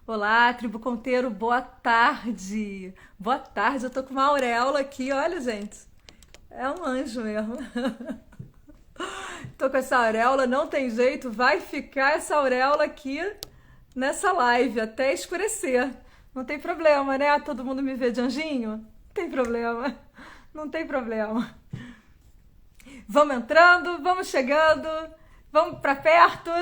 Olá, tribo Conteiro, boa tarde. Boa tarde, eu tô com uma auréola aqui, olha, gente. É um anjo mesmo. Tô com essa auréola, não tem jeito, vai ficar essa auréola aqui nessa live até escurecer. Não tem problema, né? Todo mundo me vê de anjinho? Não tem problema. Não tem problema. Vamos entrando, vamos chegando, vamos pra perto.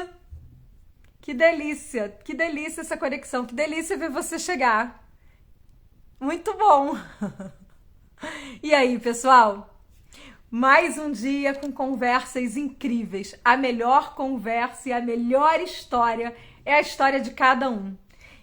Que delícia essa conexão, que delícia ver você chegar. Muito bom! E aí, pessoal? Mais um dia com conversas incríveis. A melhor conversa e a melhor história é a história de cada um.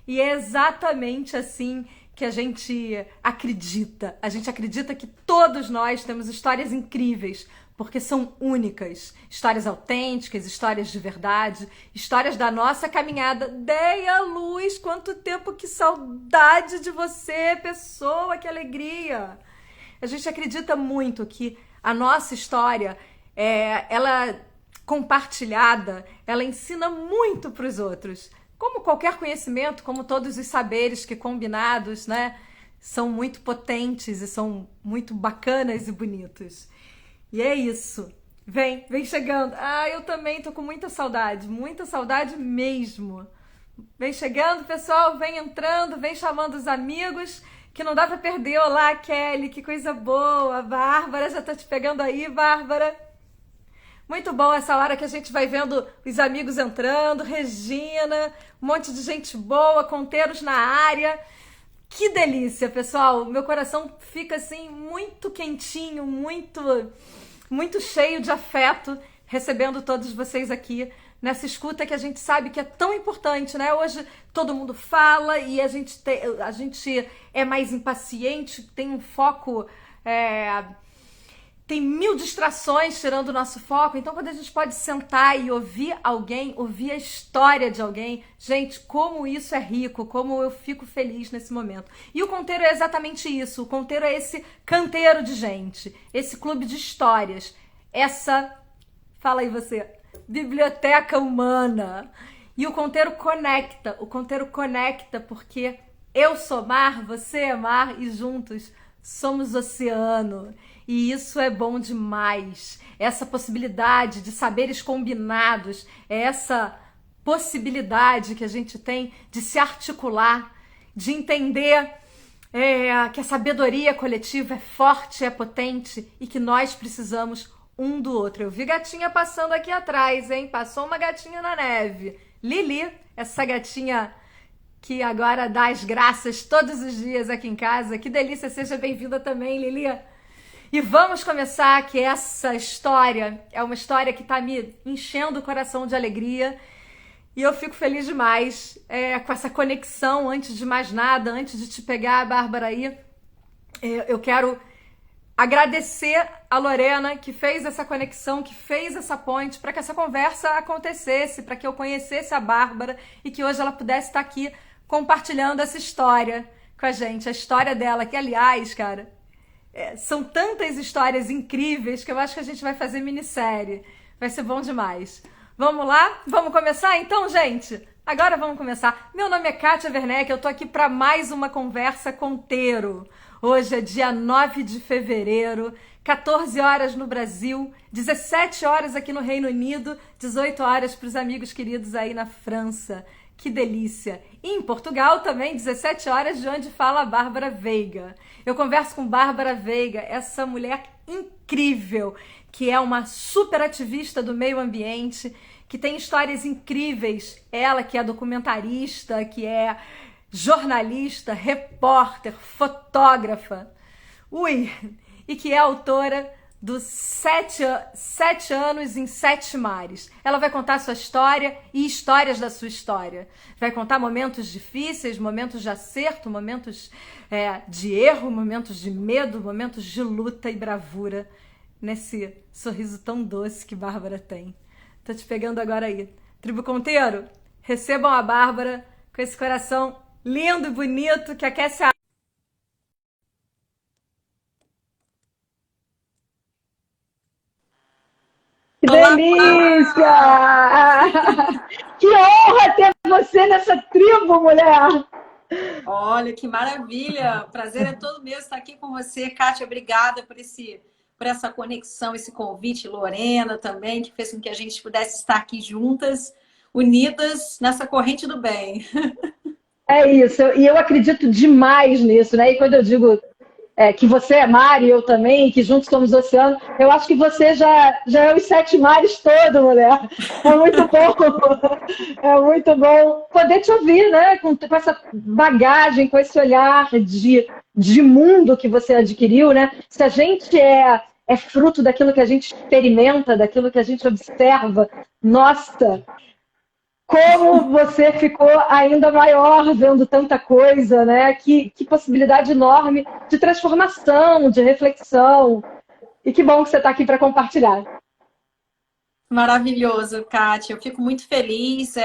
E é exatamente assim que a gente acredita. A gente acredita que todos nós temos histórias incríveis, porque são únicas. Histórias autênticas, histórias de verdade, histórias da nossa caminhada. Deia Luz, quanto tempo, que saudade de você, pessoa, que alegria! A gente acredita muito que a nossa história, ela compartilhada, ela ensina muito para os outros. Como qualquer conhecimento, como todos os saberes que combinados, né, são muito potentes e são muito bacanas e bonitos. E é isso. Vem chegando. Ah, eu também tô com muita saudade mesmo. Vem chegando, pessoal, vem entrando, vem chamando os amigos, que não dá pra perder. Olá, Kelly, que coisa boa. Bárbara, já tá te pegando aí, Bárbara. Muito bom essa hora que a gente vai vendo os amigos entrando, Regina, um monte de gente boa, Conteiros na área. Que delícia, pessoal. Meu coração fica assim muito quentinho, muito cheio de afeto, recebendo todos vocês aqui nessa escuta que a gente sabe que é tão importante, né? Hoje todo mundo fala e a gente é mais impaciente, tem um foco, tem mil distrações tirando o nosso foco. Então, quando a gente pode sentar e ouvir alguém, ouvir a história de alguém, gente, como isso é rico, como eu fico feliz nesse momento. E o Conteiro é exatamente isso. O Conteiro é esse canteiro de gente, esse clube de histórias, essa, fala aí você, biblioteca humana. E o Conteiro conecta porque eu sou mar, você é mar e juntos somos oceano. E isso é bom demais. Essa possibilidade de saberes combinados, essa possibilidade que a gente tem de se articular, de entender que a sabedoria coletiva é forte, é potente e que nós precisamos um do outro. Eu vi gatinha passando aqui atrás, hein? Passou uma gatinha na neve. Lili, essa gatinha que agora dá as graças todos os dias aqui em casa. Que delícia, seja bem-vinda também, Lili. E vamos começar, que essa história é uma história que está me enchendo o coração de alegria. E eu fico feliz demais com essa conexão. Antes de mais nada, antes de te pegar, Bárbara, aí, eu quero agradecer a Lorena, que fez essa conexão, que fez essa ponte para que essa conversa acontecesse, para que eu conhecesse a Bárbara e que hoje ela pudesse estar aqui compartilhando essa história com a gente. A história dela, que, aliás, cara, são tantas histórias incríveis que eu acho que a gente vai fazer minissérie. Vai ser bom demais. Vamos lá? Vamos começar então, gente? Agora vamos começar. Meu nome é Kátia Werneck, eu tô aqui para mais uma conversa Conteiro. Hoje é dia 9 de fevereiro, 14 horas no Brasil, 17 horas aqui no Reino Unido, 18 horas para os amigos queridos aí na França. Que delícia! E em Portugal também, 17 horas, de onde fala a Bárbara Veiga. Eu converso com Bárbara Veiga, essa mulher incrível, que é uma super ativista do meio ambiente, que tem histórias incríveis. Ela que é documentarista, que é jornalista, repórter, fotógrafa. E que é autora dos sete anos em 7 mares. Ela vai contar sua história e histórias da sua história. Vai contar momentos difíceis, momentos de acerto, momentos de erro, momentos de medo, momentos de luta e bravura nesse sorriso tão doce que Bárbara tem. Tô te pegando agora aí. Tribo Conteiro, recebam a Bárbara com esse coração lindo e bonito que aquece a... Que Olá, delícia! Que honra ter você nessa tribo! novo, mulher! Olha, que maravilha! O prazer é todo meu estar aqui com você, Kátia. Obrigada por essa conexão, esse convite. Lorena também, que fez com que a gente pudesse estar aqui juntas, unidas nessa corrente do bem. É isso, e eu acredito demais nisso, né? E quando eu digo que você é mar e eu também, que juntos somos oceano, eu acho que você já é os sete mares todo, mulher. É muito bom, é muito bom poder te ouvir, né? Com essa bagagem, com esse olhar de mundo que você adquiriu, né? Se a gente é fruto daquilo que a gente experimenta, daquilo que a gente observa, nossa, como você ficou ainda maior vendo tanta coisa, né? Que possibilidade enorme de transformação, de reflexão. E que bom que você está aqui para compartilhar. Maravilhoso, Kátia. Eu fico muito feliz.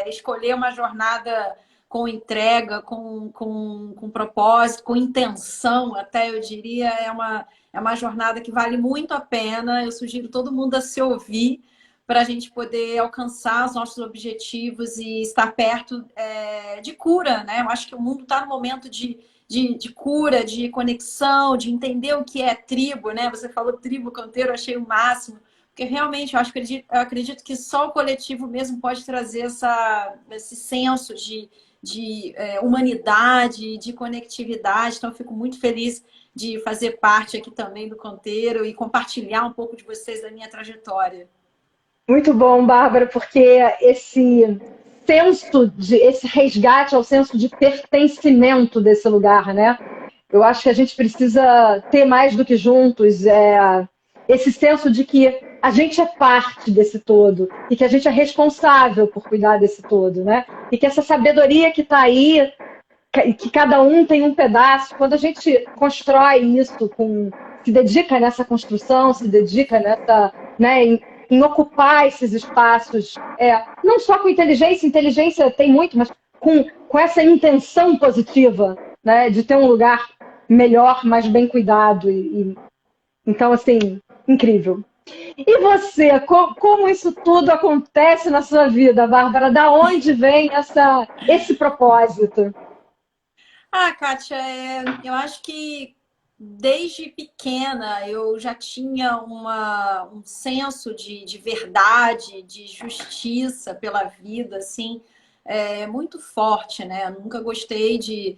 Escolher uma jornada com entrega, com propósito, com intenção, até eu diria, é uma jornada que vale muito a pena. Eu sugiro todo mundo a se ouvir para a gente poder alcançar os nossos objetivos e estar perto de cura, né? Eu acho que o mundo está no momento de cura, de conexão, de entender o que é tribo, né? Você falou tribo canteiro, eu achei o máximo. Porque realmente eu acredito que só o coletivo mesmo pode trazer esse senso de humanidade, de conectividade. Então, eu fico muito feliz de fazer parte aqui também do Canteiro e compartilhar um pouco de vocês da minha trajetória. Muito bom, Bárbara, porque esse resgate ao senso de pertencimento desse lugar, né? Eu acho que a gente precisa ter mais do que juntos, esse senso de que a gente é parte desse todo e que a gente é responsável por cuidar desse todo, né? E que essa sabedoria que está aí, que cada um tem um pedaço, quando a gente constrói isso, se dedica nessa construção, se dedica nessa, né, em ocupar esses espaços, não só com inteligência tem muito, mas com essa intenção positiva, né, de ter um lugar melhor, mais bem cuidado. Então, assim, incrível. E você, como isso tudo acontece na sua vida, Bárbara? Da onde vem esse propósito? Ah, Kátia, eu acho que desde pequena eu já tinha um senso de verdade, de justiça pela vida, assim, muito forte, né? Eu nunca gostei de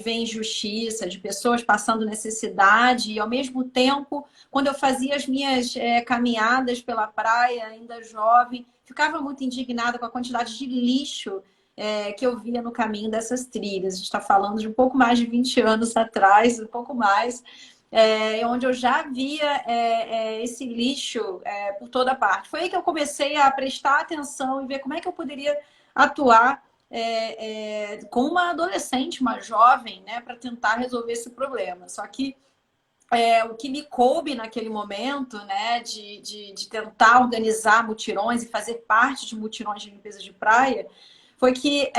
ver injustiça, de pessoas passando necessidade, e ao mesmo tempo, quando eu fazia as minhas caminhadas pela praia, ainda jovem, ficava muito indignada com a quantidade de lixo que eu via no caminho dessas trilhas. A gente está falando de um pouco mais de 20 anos atrás, um pouco mais, onde eu já via esse lixo por toda parte. Foi aí que eu comecei a prestar atenção e ver como é que eu poderia atuar com uma adolescente, uma jovem, né, para tentar resolver esse problema. Só que o que me coube naquele momento, né, de tentar organizar mutirões e fazer parte de mutirões de limpeza de praia, foi que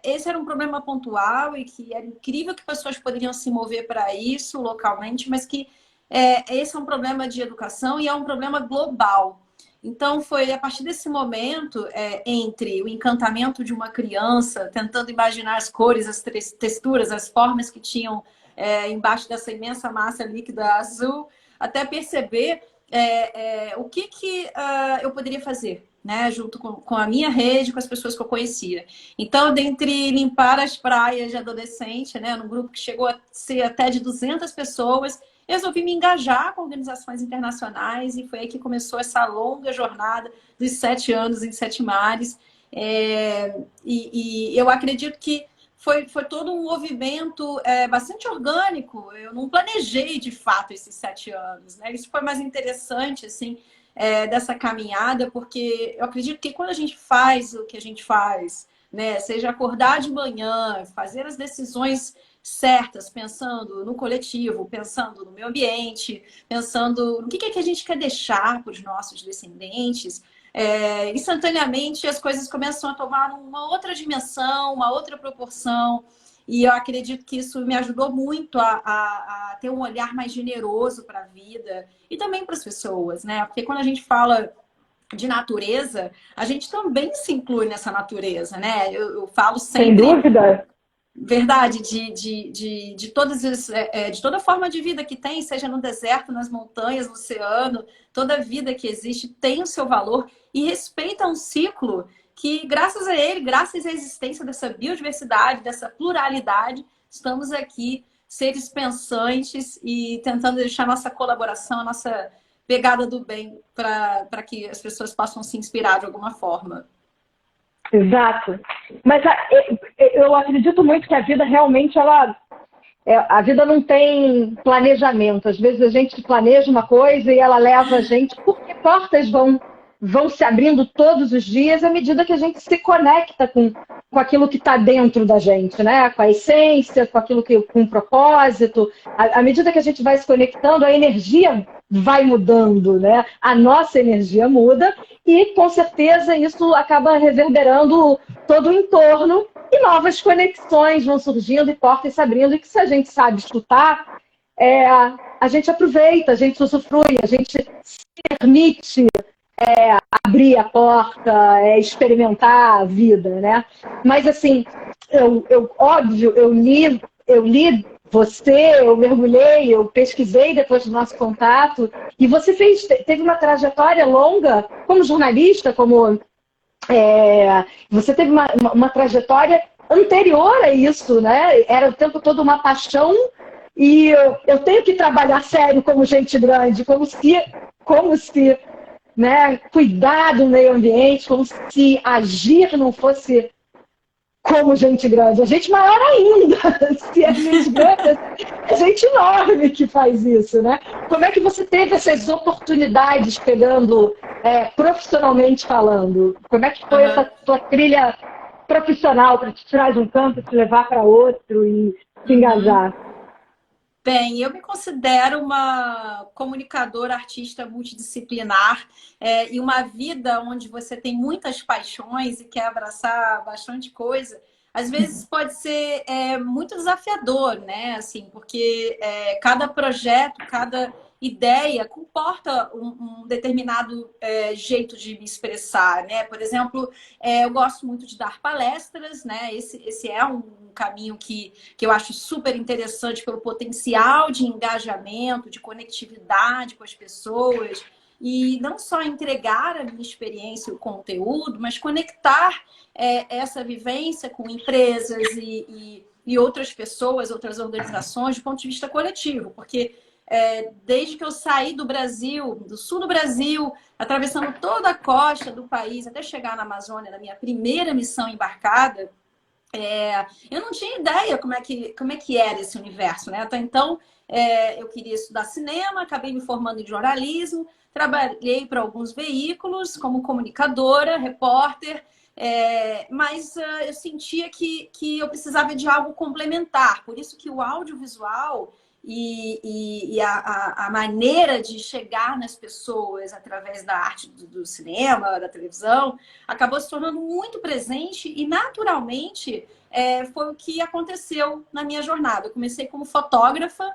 esse era um problema pontual e que era incrível que pessoas poderiam se mover para isso localmente, mas que esse é um problema de educação e é um problema global. Então, foi a partir desse momento, entre o encantamento de uma criança, tentando imaginar as cores, as texturas, as formas que tinham embaixo dessa imensa massa líquida azul, até perceber o que eu poderia fazer, né, junto com a minha rede, com as pessoas que eu conhecia. Então, dentre limpar as praias de adolescente, né, num grupo que chegou a ser até de 200 pessoas, eu resolvi me engajar com organizações internacionais e foi aí que começou essa longa jornada dos 7 anos em sete mares. E eu acredito que foi todo um movimento bastante orgânico. Eu não planejei, de fato, esses 7 anos, né? Isso foi mais interessante, assim, dessa caminhada, porque eu acredito que quando a gente faz o que a gente faz, né? Seja acordar de manhã, fazer as decisões certas, pensando no coletivo, pensando no meio ambiente, pensando no que é que a gente quer deixar para os nossos descendentes, instantaneamente as coisas começam a tomar uma outra dimensão, uma outra proporção. E eu acredito que isso me ajudou muito a ter um olhar mais generoso para a vida e também para as pessoas, né? Porque quando a gente fala de natureza, a gente também se inclui nessa natureza, né? Eu falo Sem sempre, dúvida. verdade, de todas de toda forma de vida que tem, seja no deserto, nas montanhas, no oceano, toda vida que existe tem o seu valor e respeita um ciclo que, graças a ele, graças à existência dessa biodiversidade, dessa pluralidade, estamos aqui, seres pensantes e tentando deixar nossa colaboração, nossa pegada do bem para que as pessoas possam se inspirar de alguma forma. Exato. Mas eu acredito muito que a vida realmente, a vida não tem planejamento. Às vezes a gente planeja uma coisa e ela leva a gente, porque portas vão se abrindo todos os dias à medida que a gente se conecta com aquilo que está dentro da gente, né? Com a essência, com aquilo com o propósito. À medida que a gente vai se conectando, a energia vai mudando, né? A nossa energia muda e, com certeza, isso acaba reverberando todo o entorno e novas conexões vão surgindo e portas se abrindo e que, se a gente sabe escutar, a gente aproveita, a gente usufrui, a gente se permite abrir a porta, experimentar a vida, né? Mas, assim, óbvio, eu li você, eu mergulhei, eu pesquisei depois do nosso contato, e você teve uma trajetória longa como jornalista, você teve uma trajetória anterior a isso, né? Era o tempo todo uma paixão, e eu tenho que trabalhar sério como gente grande, como se né, cuidar do meio ambiente, como se agir não fosse como gente grande. A gente maior ainda, se é gente grande, é gente enorme que faz isso, né? Como é que você teve essas oportunidades pegando profissionalmente falando? Como é que foi essa tua trilha profissional para te tirar de um campo, te levar para outro e se engajar? Bem, eu me considero uma comunicadora, artista multidisciplinar e uma vida onde você tem muitas paixões e quer abraçar bastante coisa. Às vezes pode ser muito desafiador, né? Assim, porque cada projeto, cada ideia comporta um determinado jeito de me expressar, né? Por exemplo, eu gosto muito de dar palestras, né? Esse é um caminho que eu acho super interessante pelo potencial de engajamento, de conectividade com as pessoas. E não só entregar a minha experiência e o conteúdo, mas conectar essa vivência com empresas e outras pessoas, outras organizações, do ponto de vista coletivo. Porque desde que eu saí do Brasil, do sul do Brasil, atravessando toda a costa do país, até chegar na Amazônia, na minha primeira missão embarcada, eu não tinha ideia como é que era esse universo, né? Até então, eu queria estudar cinema, acabei me formando em jornalismo, trabalhei para alguns veículos como comunicadora, repórter, mas eu sentia que eu precisava de algo complementar. Por isso que o audiovisual e a maneira de chegar nas pessoas através da arte do cinema, da televisão, acabou se tornando muito presente e, naturalmente, foi o que aconteceu na minha jornada. Eu comecei como fotógrafa.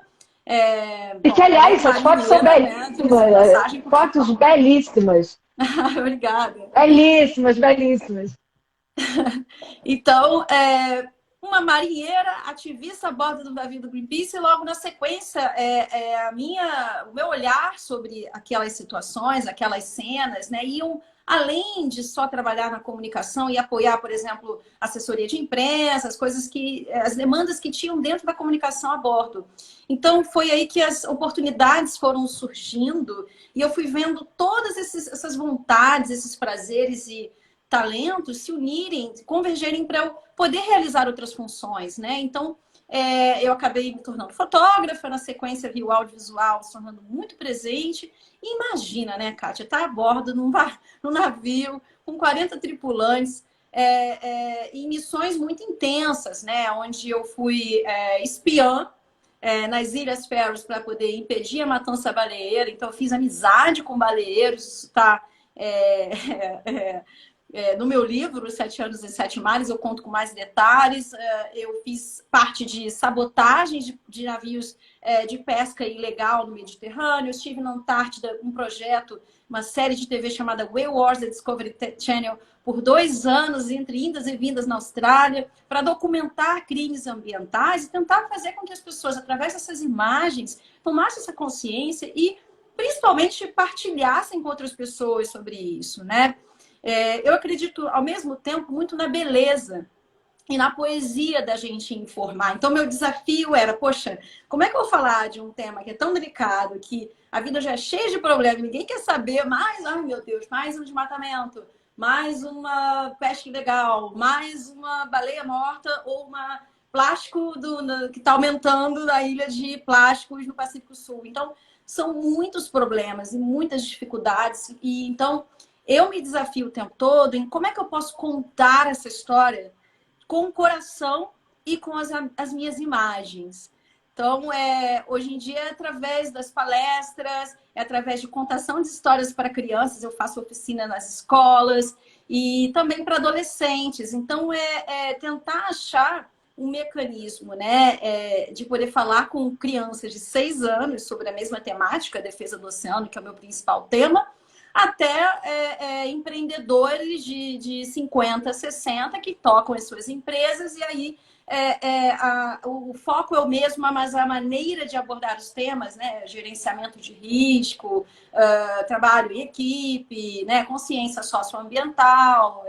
E que, aliás, as fotos são belíssimas. Né? Fotos belíssimas. Obrigada. Belíssimas, belíssimas. Então, uma marinheira, ativista a bordo do navio do Greenpeace, e logo na sequência, o meu olhar sobre aquelas situações, aquelas cenas, né, iam além de só trabalhar na comunicação e apoiar, por exemplo, assessoria de imprensa, as demandas que tinham dentro da comunicação a bordo. Então, foi aí que as oportunidades foram surgindo e eu fui vendo todas essas vontades, esses prazeres e talentos se unirem, convergerem para eu poder realizar outras funções, né? Então, eu acabei me tornando fotógrafa, na sequência vi o audiovisual se tornando muito presente. E imagina, né, Kátia, tá a bordo num navio com 40 tripulantes, em missões muito intensas, né? Onde eu fui espiã nas Ilhas Faroes para poder impedir a matança baleeira. Então, eu fiz amizade com baleeiros, isso está no meu livro, Os 7 Anos e 7 Mares, eu conto com mais detalhes. Eu fiz parte de sabotagem de navios de pesca ilegal no Mediterrâneo. Eu estive na Antártida, um projeto, uma série de TV chamada Whale Wars, da Discovery Channel, por 2 anos, entre indas e vindas na Austrália, para documentar crimes ambientais e tentar fazer com que as pessoas, através dessas imagens, tomassem essa consciência e, principalmente, partilhassem com outras pessoas sobre isso, né? Eu acredito, ao mesmo tempo, muito na beleza e na poesia da gente informar. Então, meu desafio era, poxa, como é que eu vou falar de um tema que é tão delicado, que a vida já é cheia de problemas, ninguém quer saber mais, ai meu Deus, mais um desmatamento, mais uma pesca ilegal, mais uma baleia morta ou uma plástico que está aumentando a ilha de plásticos no Pacífico Sul. Então, são muitos problemas e muitas dificuldades. E então, eu me desafio o tempo todo em como é que eu posso contar essa história com o coração e com as minhas imagens. Então, hoje em dia, é através das palestras, é através de contação de histórias para crianças, eu faço oficina nas escolas e também para adolescentes. Então, tentar achar um mecanismo, né, de poder falar com crianças de 6 anos sobre a mesma temática, a defesa do oceano, que é o meu principal tema, até empreendedores de 50, 60 que tocam as suas empresas e aí o foco é o mesmo, mas a maneira de abordar os temas, né? Gerenciamento de risco, trabalho em equipe, né? Consciência socioambiental,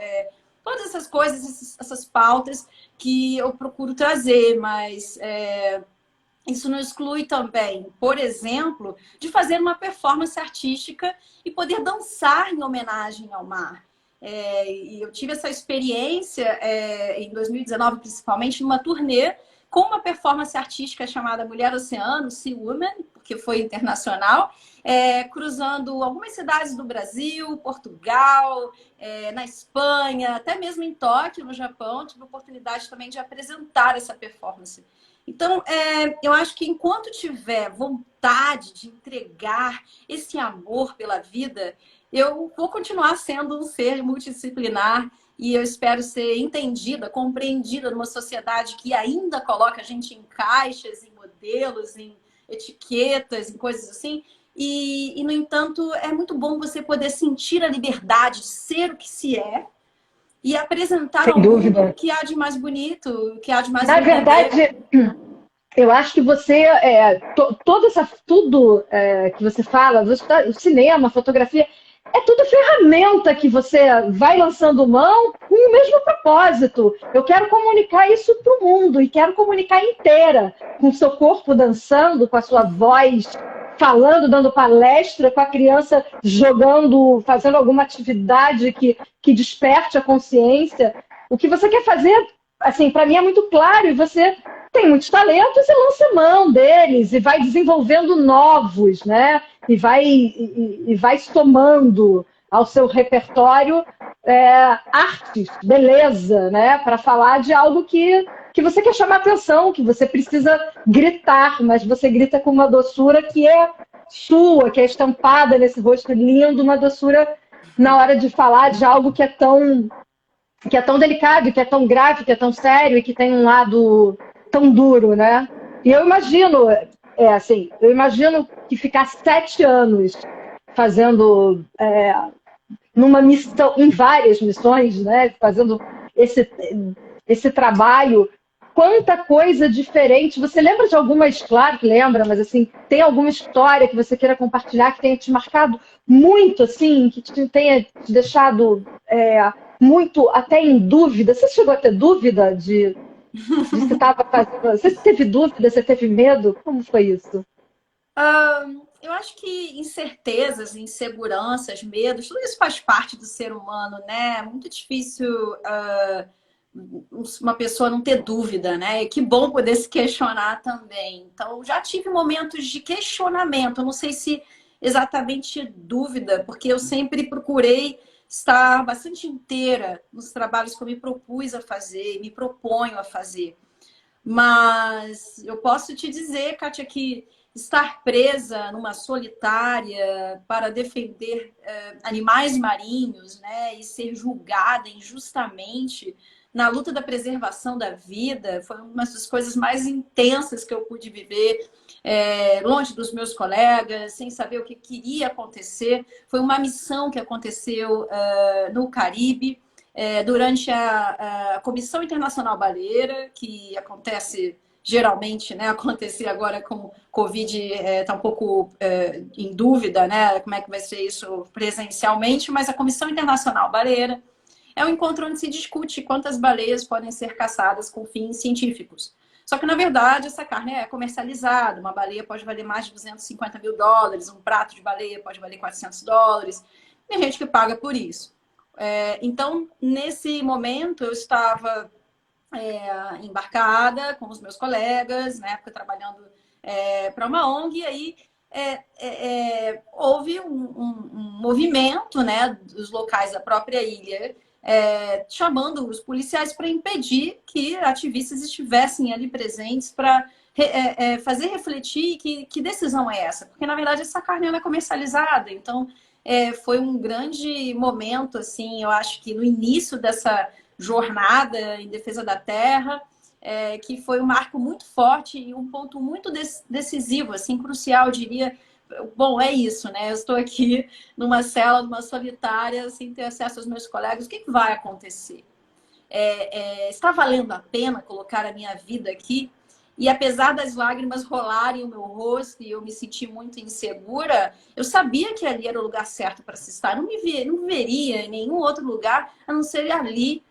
todas essas coisas, essas pautas que eu procuro trazer, mas isso não exclui também, por exemplo, de fazer uma performance artística e poder dançar em homenagem ao mar. E eu tive essa experiência em 2019, principalmente, numa turnê com uma performance artística chamada Mulher Oceano, Sea Woman, porque foi internacional, cruzando algumas cidades do Brasil, Portugal, na Espanha, até mesmo em Tóquio, no Japão. Tive a oportunidade também de apresentar essa performance. Então, eu acho que enquanto tiver vontade de entregar esse amor pela vida, eu vou continuar sendo um ser multidisciplinar e eu espero ser entendida, compreendida numa sociedade que ainda coloca a gente em caixas, em modelos, em etiquetas, em coisas assim. E, no entanto, é muito bom você poder sentir a liberdade de ser o que se é e apresentar Sem ao mundo dúvida. o que há de mais bonito, o que há de mais Na verdade, eu acho que você, tudo que você fala, o cinema, a fotografia, é tudo ferramenta que você vai lançando mão com o mesmo propósito. Eu quero comunicar isso para o mundo e quero comunicar inteira, com o seu corpo dançando, com a sua voz falando, dando palestra, com a criança jogando, fazendo alguma atividade que desperte a consciência. O que você quer fazer, assim, para mim é muito claro, e você tem muitos talentos e lança mão deles e vai desenvolvendo novos, né? E vai somando ao seu repertório artes, beleza, né? Para falar de algo que você quer chamar atenção, que você precisa gritar, mas você grita com uma doçura que é sua, que é estampada nesse rosto lindo, uma doçura na hora de falar de algo que é tão delicado, que é tão grave, que é tão sério e que tem um lado tão duro, né? E eu imagino, eu imagino que ficar 7 anos fazendo numa missão, em várias missões, né? Fazendo esse trabalho, quanta coisa diferente. Você lembra de algumas, claro que lembra, mas assim, tem alguma história que você queira compartilhar que tenha te marcado muito, assim, que tenha te deixado muito até em dúvida? Você chegou a ter dúvida de você estava fazendo? Você teve dúvida? Você teve medo? Como foi isso? Eu acho que incertezas, inseguranças, medos, tudo isso faz parte do ser humano, né? É muito difícil uma pessoa não ter dúvida, né? E que bom poder se questionar também. Então, já tive momentos de questionamento, eu não sei se exatamente dúvida, porque eu sempre procurei estar bastante inteira nos trabalhos que eu me propus a fazer, me proponho a fazer. Mas eu posso te dizer, Kátia, que estar presa numa solitária para defender animais marinhos, né, e ser julgada injustamente na luta da preservação da vida, foi uma das coisas mais intensas que eu pude viver, longe dos meus colegas, sem saber o que queria acontecer. Foi uma missão que aconteceu no Caribe, durante a Comissão Internacional Baleeira, que acontece geralmente, né, acontecer agora com Covid, está um pouco em dúvida, né, como é que vai ser isso presencialmente, mas a Comissão Internacional Baleeira é um encontro onde se discute quantas baleias podem ser caçadas com fins científicos. Só que, na verdade, essa carne é comercializada. Uma baleia pode valer mais de $250 mil, um prato de baleia pode valer $400. Tem gente que paga por isso. Então, nesse momento, eu estava embarcada com os meus colegas, na época trabalhando para uma ONG, e aí houve um movimento, né, dos locais da própria ilha, chamando os policiais para impedir que ativistas estivessem ali presentes para fazer refletir que decisão é essa, porque na verdade essa carne é comercializada. Então foi um grande momento, assim, eu acho que no início dessa jornada em defesa da terra, que foi um marco muito forte e um ponto muito decisivo, assim, crucial, eu diria. Bom, é isso, né? Eu estou aqui numa cela, numa solitária, sem ter acesso aos meus colegas. O que vai acontecer? Está valendo a pena colocar a minha vida aqui? E apesar das lágrimas rolarem o meu rosto e eu me sentir muito insegura, eu sabia que ali era o lugar certo para se estar. Não me veria em nenhum outro lugar, a não ser ali,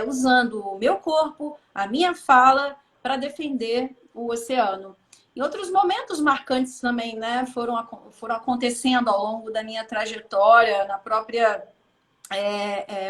usando o meu corpo, a minha fala, para defender o oceano. E outros momentos marcantes também, né, foram acontecendo ao longo da minha trajetória na própria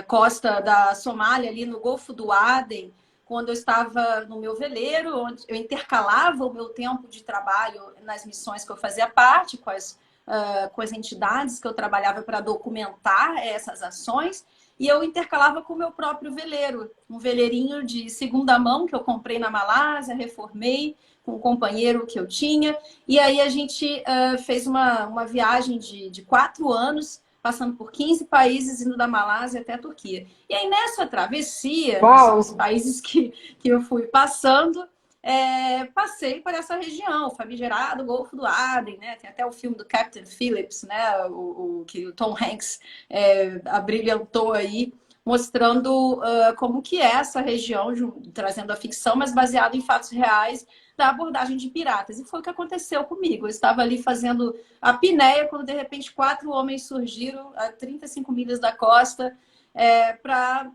costa da Somália, ali no Golfo do Aden, quando eu estava no meu veleiro, onde eu intercalava o meu tempo de trabalho nas missões que eu fazia parte, com as entidades que eu trabalhava para documentar essas ações, e eu intercalava com o meu próprio veleiro, um veleirinho de segunda mão que eu comprei na Malásia, reformei com um companheiro que eu tinha, e aí a gente fez uma viagem de 4 anos, passando por 15 países, indo da Malásia até a Turquia. E aí, nessa travessia, nos países que eu fui passando, passei por essa região, o famigerado Golfo do Aden, né? Tem até o filme do Captain Phillips, né? Que o Tom Hanks abrilhantou aí, mostrando como que é essa região, trazendo a ficção, mas baseado em fatos reais, da abordagem de piratas. E foi o que aconteceu comigo. Eu estava ali fazendo a apneia quando, de repente, 4 homens surgiram a 35 milhas da costa para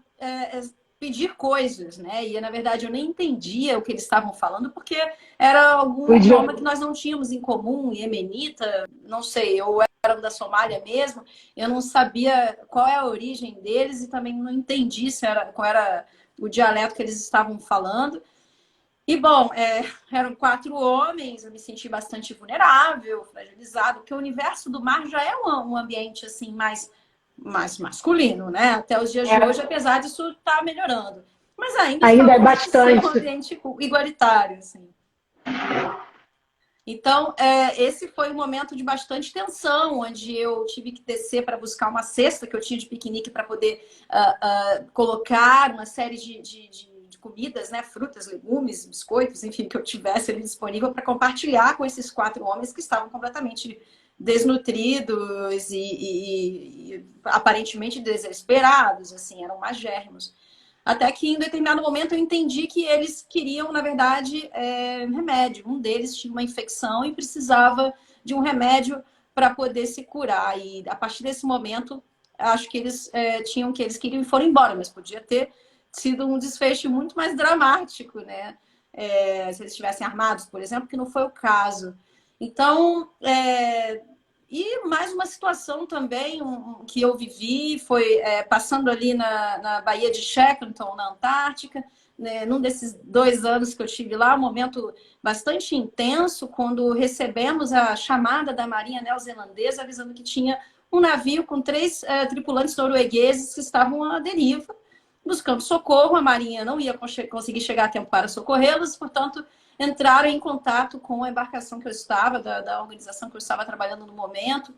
pedir coisas, né? E, na verdade, eu nem entendia o que eles estavam falando, porque era algum idioma que nós não tínhamos em comum, iemenita, não sei, eu era da Somália mesmo, eu não sabia qual é a origem deles e também não entendi qual era o dialeto que eles estavam falando. E, bom, eram 4 homens, eu me senti bastante vulnerável, fragilizado, porque o universo do mar já é um ambiente, assim, mais masculino, né? Até os dias de hoje, apesar disso estar melhorando. Mas ainda é bastante. Um ambiente igualitário, assim. Então, esse foi um momento de bastante tensão, onde eu tive que descer para buscar uma cesta que eu tinha de piquenique para poder colocar uma série de comidas, né, frutas, legumes, biscoitos, enfim, que eu tivesse ali disponível para compartilhar com esses 4 homens que estavam completamente desnutridos e aparentemente desesperados, assim, eram magérrimos. Até que em determinado momento eu entendi que eles queriam, na verdade, remédio. Um deles tinha uma infecção e precisava de um remédio para poder se curar. E a partir desse momento, acho que eles tinham que eles queriam e foram embora, mas podia ter sido um desfecho muito mais dramático, né? Se eles estivessem armados, por exemplo, que não foi o caso. Então, e mais uma situação também que eu vivi foi passando ali na Baía de Shackleton, na Antártica, né, num desses 2 anos que eu estive lá, um momento bastante intenso, quando recebemos a chamada da Marinha Neozelandesa avisando que tinha um navio com 3 tripulantes noruegueses que estavam à deriva, buscando socorro. A Marinha não ia conseguir chegar a tempo para socorrê-los, portanto, entraram em contato com a embarcação que eu estava, da organização que eu estava trabalhando no momento.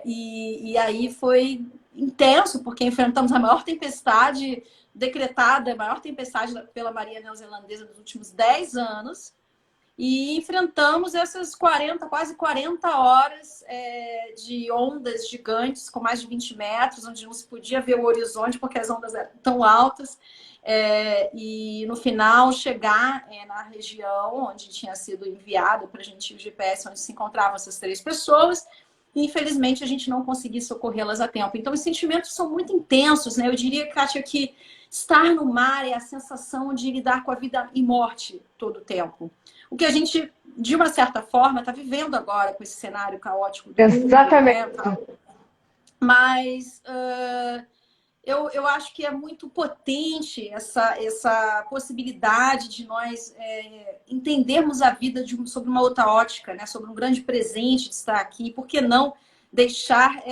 E aí foi intenso, porque enfrentamos a maior tempestade decretada, a maior tempestade pela Marinha Neozelandesa dos últimos 10 anos. E enfrentamos essas quase 40 horas de ondas gigantes, com mais de 20 metros, onde não se podia ver o horizonte, porque as ondas eram tão altas. E no final, chegar na região onde tinha sido enviado para a gente o GPS, onde se encontravam essas 3 pessoas. E, infelizmente, a gente não conseguiu socorrê-las a tempo. Então, os sentimentos são muito intensos, né? Eu diria, Kátia, que estar no mar é a sensação de lidar com a vida e morte todo o tempo. O que a gente, de uma certa forma, está vivendo agora com esse cenário caótico do Exatamente. mundo, né? Mas eu acho que é muito potente essa possibilidade de nós entendermos a vida sob uma outra ótica, né? Sobre um grande presente de estar aqui. Por que não deixar,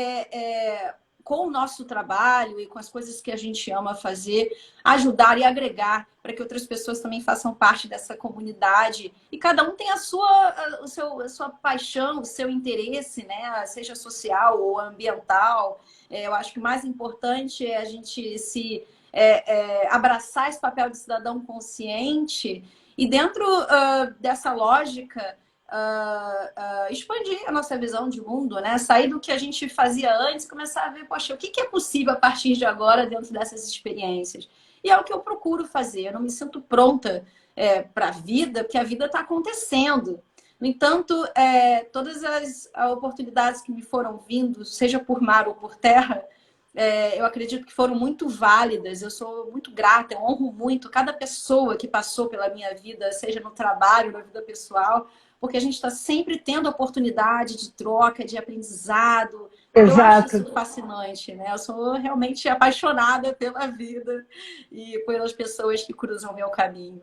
com o nosso trabalho e com as coisas que a gente ama fazer, ajudar e agregar para que outras pessoas também façam parte dessa comunidade. E cada um tem a sua paixão, o seu interesse, né? Seja social ou ambiental. Eu acho que o mais importante é a gente abraçar esse papel de cidadão consciente e dentro dessa lógica expandir a nossa visão de mundo, né? Sair do que a gente fazia antes e começar a ver, poxa, o que é possível a partir de agora dentro dessas experiências? E é o que eu procuro fazer. Eu não me sinto pronta para a vida, porque a vida está acontecendo. No entanto, todas as oportunidades que me foram vindo, seja por mar ou por terra, eu acredito que foram muito válidas. Eu sou muito grata, eu honro muito cada pessoa que passou pela minha vida, seja no trabalho, na vida pessoal, porque a gente está sempre tendo oportunidade de troca, de aprendizado. Eu acho isso fascinante, né? Eu sou realmente apaixonada pela vida e pelas pessoas que cruzam o meu caminho.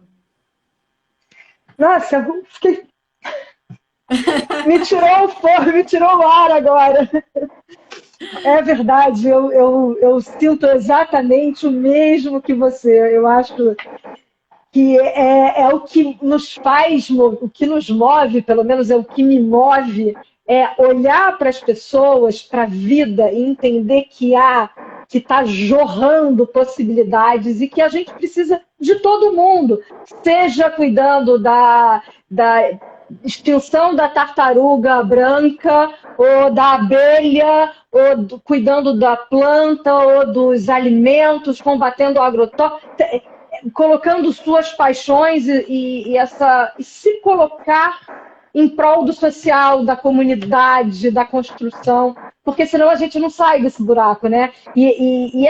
Nossa, eu fiquei... me tirou o ar agora. É verdade, eu sinto exatamente o mesmo que você. Eu acho que é o que nos faz, o que nos move, pelo menos é o que me move, é olhar para as pessoas, para a vida e entender que está jorrando possibilidades e que a gente precisa de todo mundo, seja cuidando da extinção da tartaruga branca, ou da abelha, ou cuidando da planta, ou dos alimentos, combatendo o agrotóxico, colocando suas paixões e se colocar em prol do social, da comunidade, da construção, porque senão a gente não sai desse buraco, né? E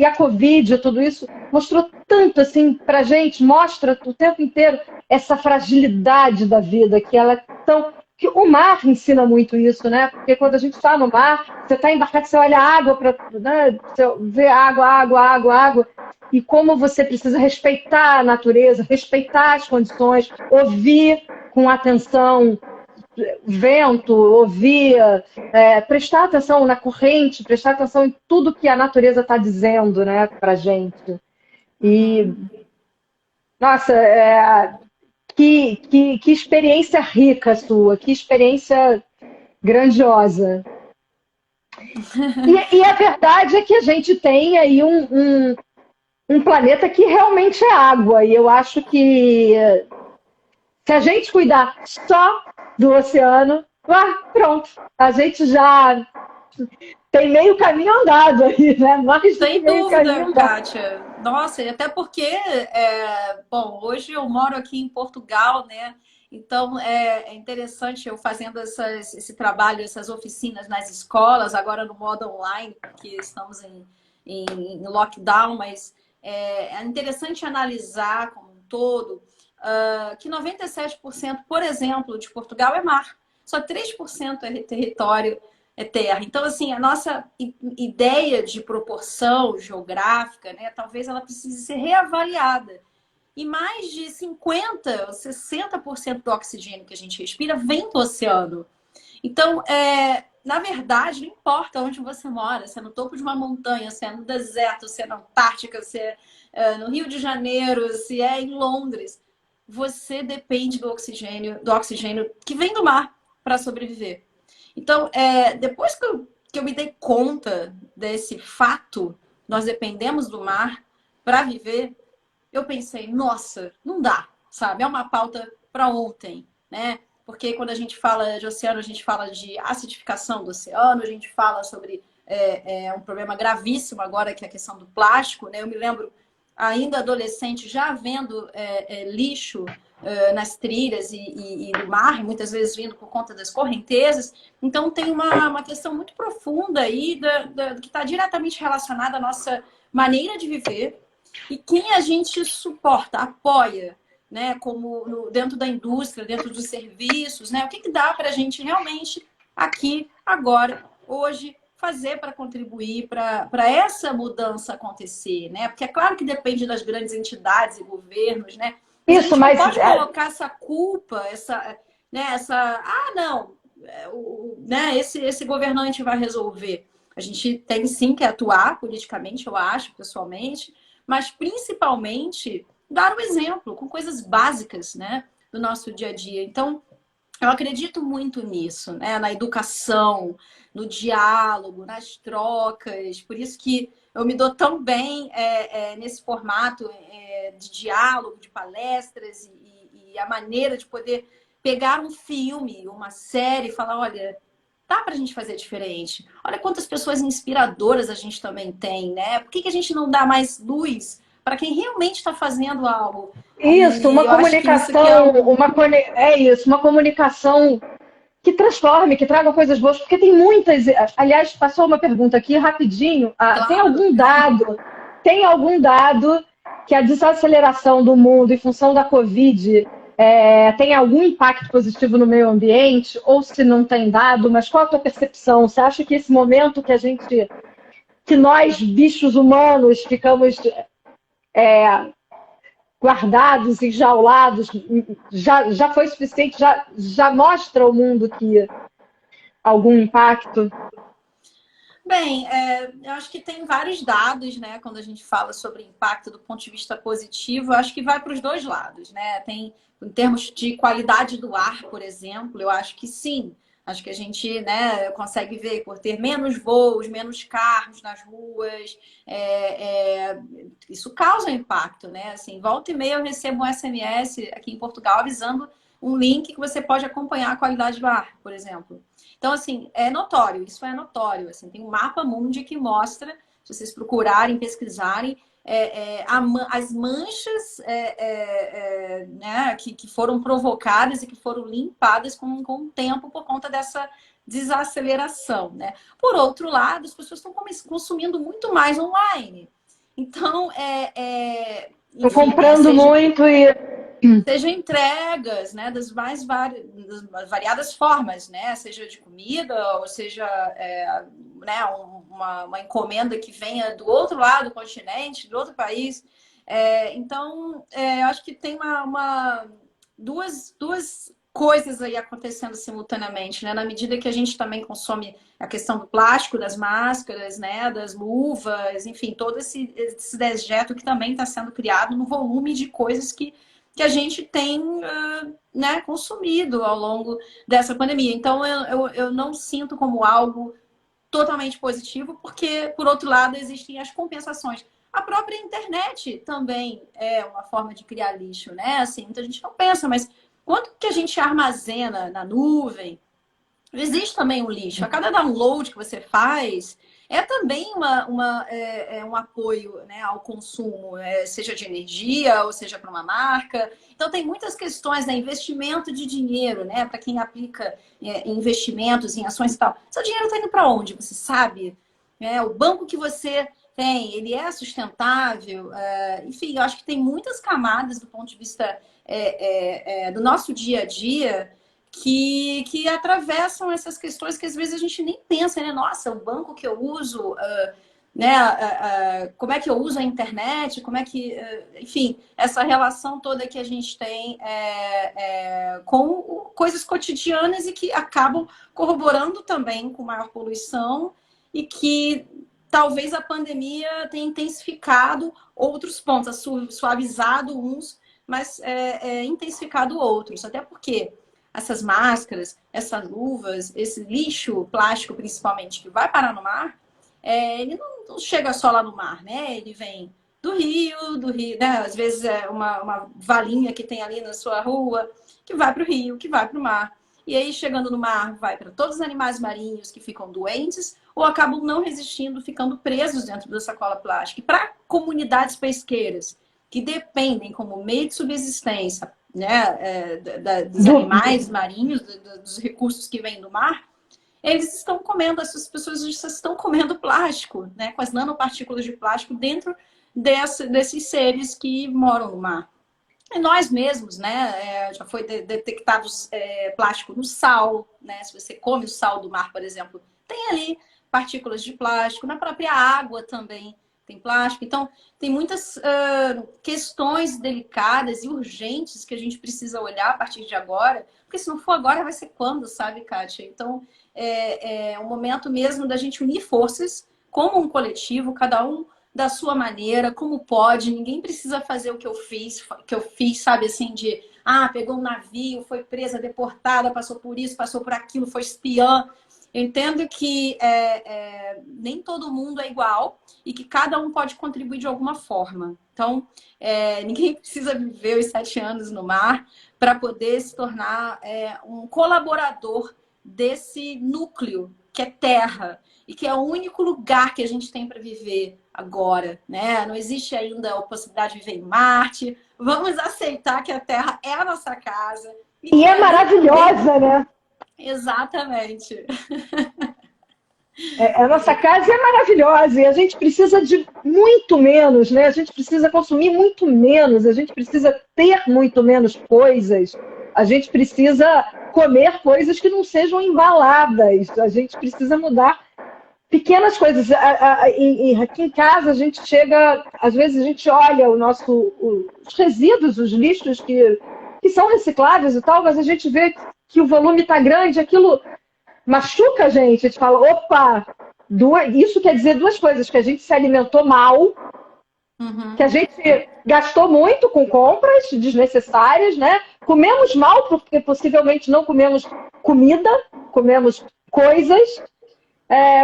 a Covid, tudo isso, mostrou tanto assim pra gente, mostra o tempo inteiro essa fragilidade da vida, que ela é tão... Que o mar ensina muito isso, né? Porque quando a gente está no mar, você está embarcado, você olha a água, né? Você vê água, e como você precisa respeitar a natureza, respeitar as condições, ouvir com atenção vento, ouvir, prestar atenção na corrente, prestar atenção em tudo que a natureza está dizendo, né, para gente. E, nossa, que experiência rica sua, que experiência grandiosa. E a verdade é que a gente tem aí um planeta que realmente é água, e eu acho que se a gente cuidar só do oceano, pronto, a gente já tem meio caminho andado aí, né? Sem dúvida, Kátia. Nossa, e até porque, bom, hoje eu moro aqui em Portugal, né? Então é interessante eu fazendo esse trabalho, essas oficinas nas escolas, agora no modo online, porque estamos em lockdown, mas é interessante analisar como um todo que 97%, por exemplo, de Portugal é mar. Só 3% é território, é terra. Então, assim, a nossa ideia de proporção geográfica, né, talvez ela precise ser reavaliada. E mais de 50% ou 60% do oxigênio que a gente respira vem do oceano. Então, na verdade, não importa onde você mora, se é no topo de uma montanha, se é no deserto, se é na Antártica, se é no Rio de Janeiro, se é em Londres, você depende do oxigênio que vem do mar para sobreviver. Então, depois que eu me dei conta desse fato, nós dependemos do mar para viver, eu pensei, nossa, não dá, sabe? É uma pauta para ontem, né? Porque quando a gente fala de oceano, a gente fala de acidificação do oceano, a gente fala sobre um problema gravíssimo agora, que é a questão do plástico, né? Eu me lembro, ainda adolescente, já vendo lixo nas trilhas e no mar, muitas vezes vindo por conta das correntezas. Então, tem uma questão muito profunda aí que está diretamente relacionada à nossa maneira de viver e quem a gente suporta, apoia, né? Como dentro da indústria, dentro dos serviços, né? O que dá para a gente realmente aqui, agora, hoje, fazer para contribuir para essa mudança acontecer, né? Porque é claro que depende das grandes entidades e governos, né? Mas Isso, a gente não mas pode colocar essa culpa, não, né? Esse governante vai resolver. A gente tem sim que atuar politicamente, eu acho, pessoalmente, mas principalmente dar o exemplo com coisas básicas, né, do nosso dia a dia. Então, eu acredito muito nisso, né, na educação, no diálogo, nas trocas. Por isso que eu me dou tão bem nesse formato de diálogo, de palestras e a maneira de poder pegar um filme, uma série e falar, olha, dá para a gente fazer diferente. Olha quantas pessoas inspiradoras a gente também tem, né? Por que a gente não dá mais luz para quem realmente está fazendo algo? isso, E uma eu acho que isso aqui é comunicação, algo... é isso, uma comunicação que transforme, que traga coisas boas, porque tem muitas. Aliás, passou uma pergunta aqui rapidinho. Claro. Tem algum dado que a desaceleração do mundo em função da Covid tem algum impacto positivo no meio ambiente? Ou se não tem dado, mas qual a tua percepção? Você acha que esse momento que nós, bichos humanos, ficamos guardados, enjaulados, já foi suficiente, já mostra ao mundo que algum impacto? Bem, eu acho que tem vários dados, né? Quando a gente fala sobre impacto do ponto de vista positivo, eu acho que vai para os dois lados, né? Tem, em termos de qualidade do ar, por exemplo, eu acho que sim. Acho que a gente, né, consegue ver por ter menos voos, menos carros nas ruas. Isso causa impacto, né? Assim, volta e meia eu recebo um SMS aqui em Portugal avisando um link que você pode acompanhar a qualidade do ar, por exemplo. Então, assim, é notório, isso é notório. Assim, tem um mapa mundi que mostra, se vocês procurarem, pesquisarem, as manchas né, que foram provocadas e que foram limpadas com o tempo por conta dessa desaceleração. Né? Por outro lado, as pessoas estão consumindo muito mais online. Então, Estou enfim, né, comprando muito e seja entregas, né, das das variadas formas, né, seja de comida ou seja né, uma encomenda que venha do outro lado do continente, do outro país. Então, eu acho que tem duas coisas aí acontecendo simultaneamente, né? Na medida que a gente também consome a questão do plástico, das máscaras, né, das luvas, enfim, todo esse dejeto que também está sendo criado no volume de coisas que a gente tem né, consumido ao longo dessa pandemia. Então, eu não sinto como algo totalmente positivo, porque, por outro lado, existem as compensações. A própria internet também é uma forma de criar lixo, né? Assim, muita gente não pensa, mas quanto que a gente armazena na nuvem? Existe também um lixo. A cada download que você faz é também um apoio, né, ao consumo, seja de energia ou seja para uma marca. Então tem muitas questões, né, investimento de dinheiro, né, para quem aplica investimentos em ações e tal. Seu dinheiro está indo para onde? Você sabe? O banco que você tem, ele é sustentável? Enfim, eu acho que tem muitas camadas do ponto de vista do nosso dia a dia que atravessam essas questões que às vezes a gente nem pensa, né? Nossa, o banco que eu uso né? Como é que eu uso a internet, como é que, enfim, essa relação toda que a gente tem com coisas cotidianas e que acabam corroborando também com maior poluição e que talvez a pandemia tenha intensificado outros pontos, suavizado uns, mas intensificado outros, até porque essas máscaras, essas luvas, esse lixo plástico principalmente que vai parar no mar, ele não chega só lá no mar, né? Ele vem do rio, né? Às vezes é uma valinha que tem ali na sua rua, que vai para o rio, que vai para o mar. E aí, chegando no mar, vai para todos os animais marinhos que ficam doentes ou acabam não resistindo, ficando presos dentro da sacola plástica. E para comunidades pesqueiras que dependem como meio de subsistência, né, dos animais marinhos, dos recursos que vêm do mar, eles estão comendo, essas pessoas estão comendo plástico, né, com as nanopartículas de plástico dentro desses seres que moram no mar. E nós mesmos, né, já foi detectado plástico no sal, né, se você come o sal do mar, por exemplo, tem ali partículas de plástico, na própria água também tem plástico. Então, tem muitas questões delicadas e urgentes que a gente precisa olhar a partir de agora, porque se não for agora, vai ser quando, sabe, Kátia? Então, é um momento mesmo da gente unir forças como um coletivo, cada um da sua maneira, como pode. Ninguém precisa fazer o que eu fiz, sabe, assim, de pegou um navio, foi presa, deportada, passou por isso, passou por aquilo, foi espiã. Eu entendo que nem todo mundo é igual e que cada um pode contribuir de alguma forma. Então, ninguém precisa viver os 7 anos no mar para poder se tornar um colaborador desse núcleo que é terra e que é o único lugar que a gente tem para viver agora, né? Não existe ainda a possibilidade de viver em Marte. Vamos aceitar que a Terra é a nossa casa. E é maravilhosa, né? Exatamente. A nossa casa é maravilhosa e a gente precisa de muito menos, né? A gente precisa consumir muito menos, a gente precisa ter muito menos coisas, a gente precisa comer coisas que não sejam embaladas, a gente precisa mudar pequenas coisas. Aqui em casa a gente chega, às vezes a gente olha os resíduos, os lixos que são recicláveis e tal, mas a gente vê que o volume está grande, aquilo machuca a gente fala, opa, isso quer dizer 2 coisas, que a gente se alimentou mal, que a gente gastou muito com compras desnecessárias, né? Comemos mal porque possivelmente não comemos comida, comemos coisas,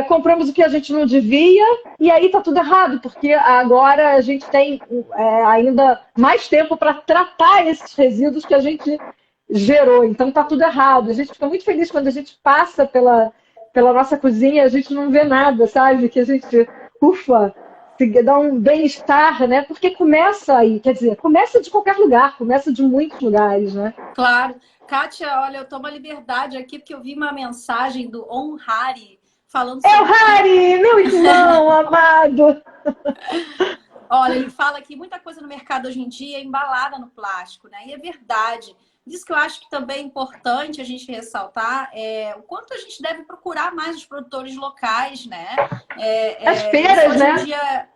compramos o que a gente não devia, e aí tá tudo errado, porque agora a gente tem ainda mais tempo para tratar esses resíduos que a gente gerou, então tá tudo errado. A gente fica muito feliz quando a gente passa pela nossa cozinha, a gente não vê nada, sabe? Que a gente, ufa, dá um bem-estar, né? Porque começa aí, quer dizer, começa de qualquer lugar, começa de muitos lugares, né? Claro. Kátia, olha, eu tomo a liberdade aqui, porque eu vi uma mensagem do On Hari falando sobre... É o Hari, meu irmão amado! Olha, ele fala que muita coisa no mercado hoje em dia é embalada no plástico, né? E é verdade. Isso que eu acho que também é importante a gente ressaltar o quanto a gente deve procurar mais os produtores locais, né? As feiras, hoje né? em dia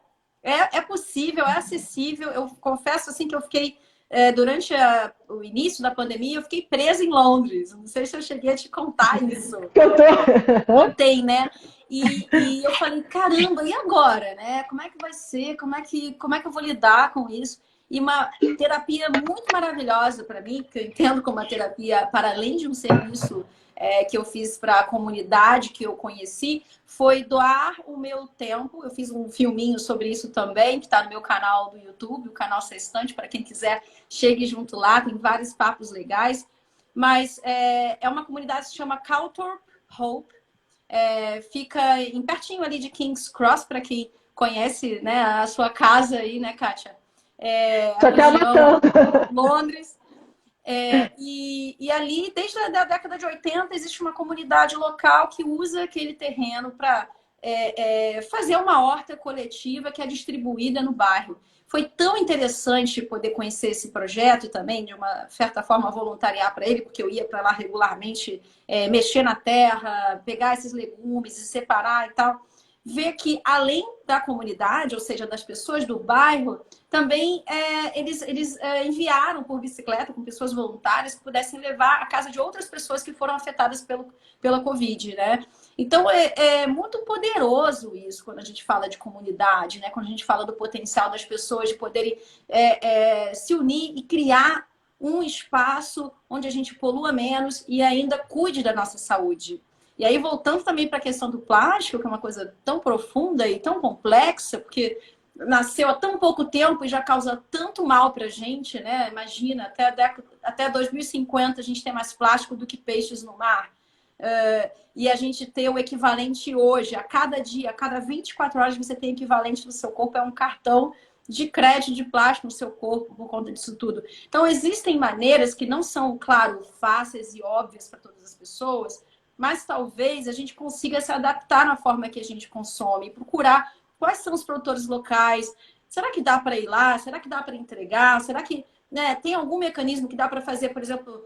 é possível, é acessível. Eu confesso assim que eu fiquei durante o início da pandemia, eu fiquei presa em Londres. Não sei se eu cheguei a te contar isso. Contei, né? E eu falei, caramba, e agora, né? Como é que vai ser? Como é que eu vou lidar com isso? E uma terapia muito maravilhosa para mim, que eu entendo como uma terapia para além de um serviço que eu fiz para a comunidade que eu conheci, foi doar o meu tempo. Eu fiz um filminho sobre isso também, que está no meu canal do YouTube, o canal Sextante, para quem quiser, chegue junto lá, tem vários papos legais. Mas é uma comunidade que se chama Calthorpe Hope, fica pertinho ali de King's Cross, para quem conhece, né, a sua casa aí, né, Kátia? Só que Londres. E ali, desde a década de 80, existe uma comunidade local que usa aquele terreno para fazer uma horta coletiva que é distribuída no bairro. Foi tão interessante poder conhecer esse projeto e também, de uma certa forma, voluntariar para ele, porque eu ia para lá regularmente mexer na terra, pegar esses legumes e separar e tal. ver que, além da comunidade, ou seja, das pessoas do bairro, também eles enviaram por bicicleta, com pessoas voluntárias, que pudessem levar à casa de outras pessoas que foram afetadas pela Covid, né? Então, é muito poderoso isso, quando a gente fala de comunidade, né? Quando a gente fala do potencial das pessoas de poderem se unir e criar um espaço onde a gente polua menos e ainda cuide da nossa saúde. E aí, voltando também para a questão do plástico, que é uma coisa tão profunda e tão complexa, porque nasceu há tão pouco tempo e já causa tanto mal para a gente, né? Imagina, até 2050 a gente tem mais plástico do que peixes no mar. E a gente ter o equivalente hoje, a cada dia, a cada 24 horas você tem equivalente no seu corpo, é um cartão de crédito de plástico no seu corpo por conta disso tudo. Então, existem maneiras que não são, claro, fáceis e óbvias para todas as pessoas, mas talvez a gente consiga se adaptar na forma que a gente consome, procurar quais são os produtores locais. Será que dá para ir lá? Será que dá para entregar? Será que tem algum mecanismo que dá para fazer, por exemplo,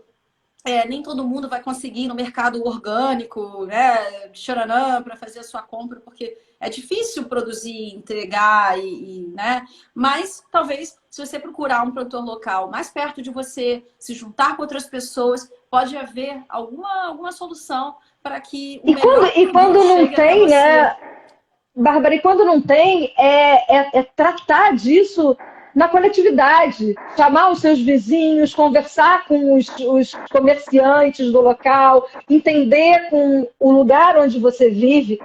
nem todo mundo vai conseguir ir no mercado orgânico, né, Xaranã, para fazer a sua compra, porque é difícil produzir, entregar, né? Mas talvez, se você procurar um produtor local mais perto de você, se juntar com outras pessoas, pode haver alguma solução para que o melhor E quando não chegue até tem, você. né, Bárbara, e quando não tem, é tratar disso na coletividade, chamar os seus vizinhos, conversar com os comerciantes do local, entender com o lugar onde você vive,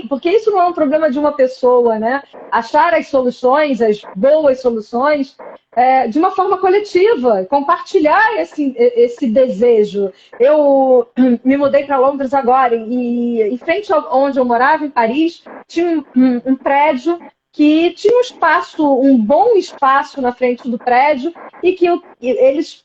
porque isso não é um problema de uma pessoa, né? Achar as soluções, as boas soluções, de uma forma coletiva, compartilhar esse desejo. Eu me mudei para Londres agora e em frente onde eu morava, em Paris, tinha um prédio que tinha um bom espaço na frente do prédio e que eles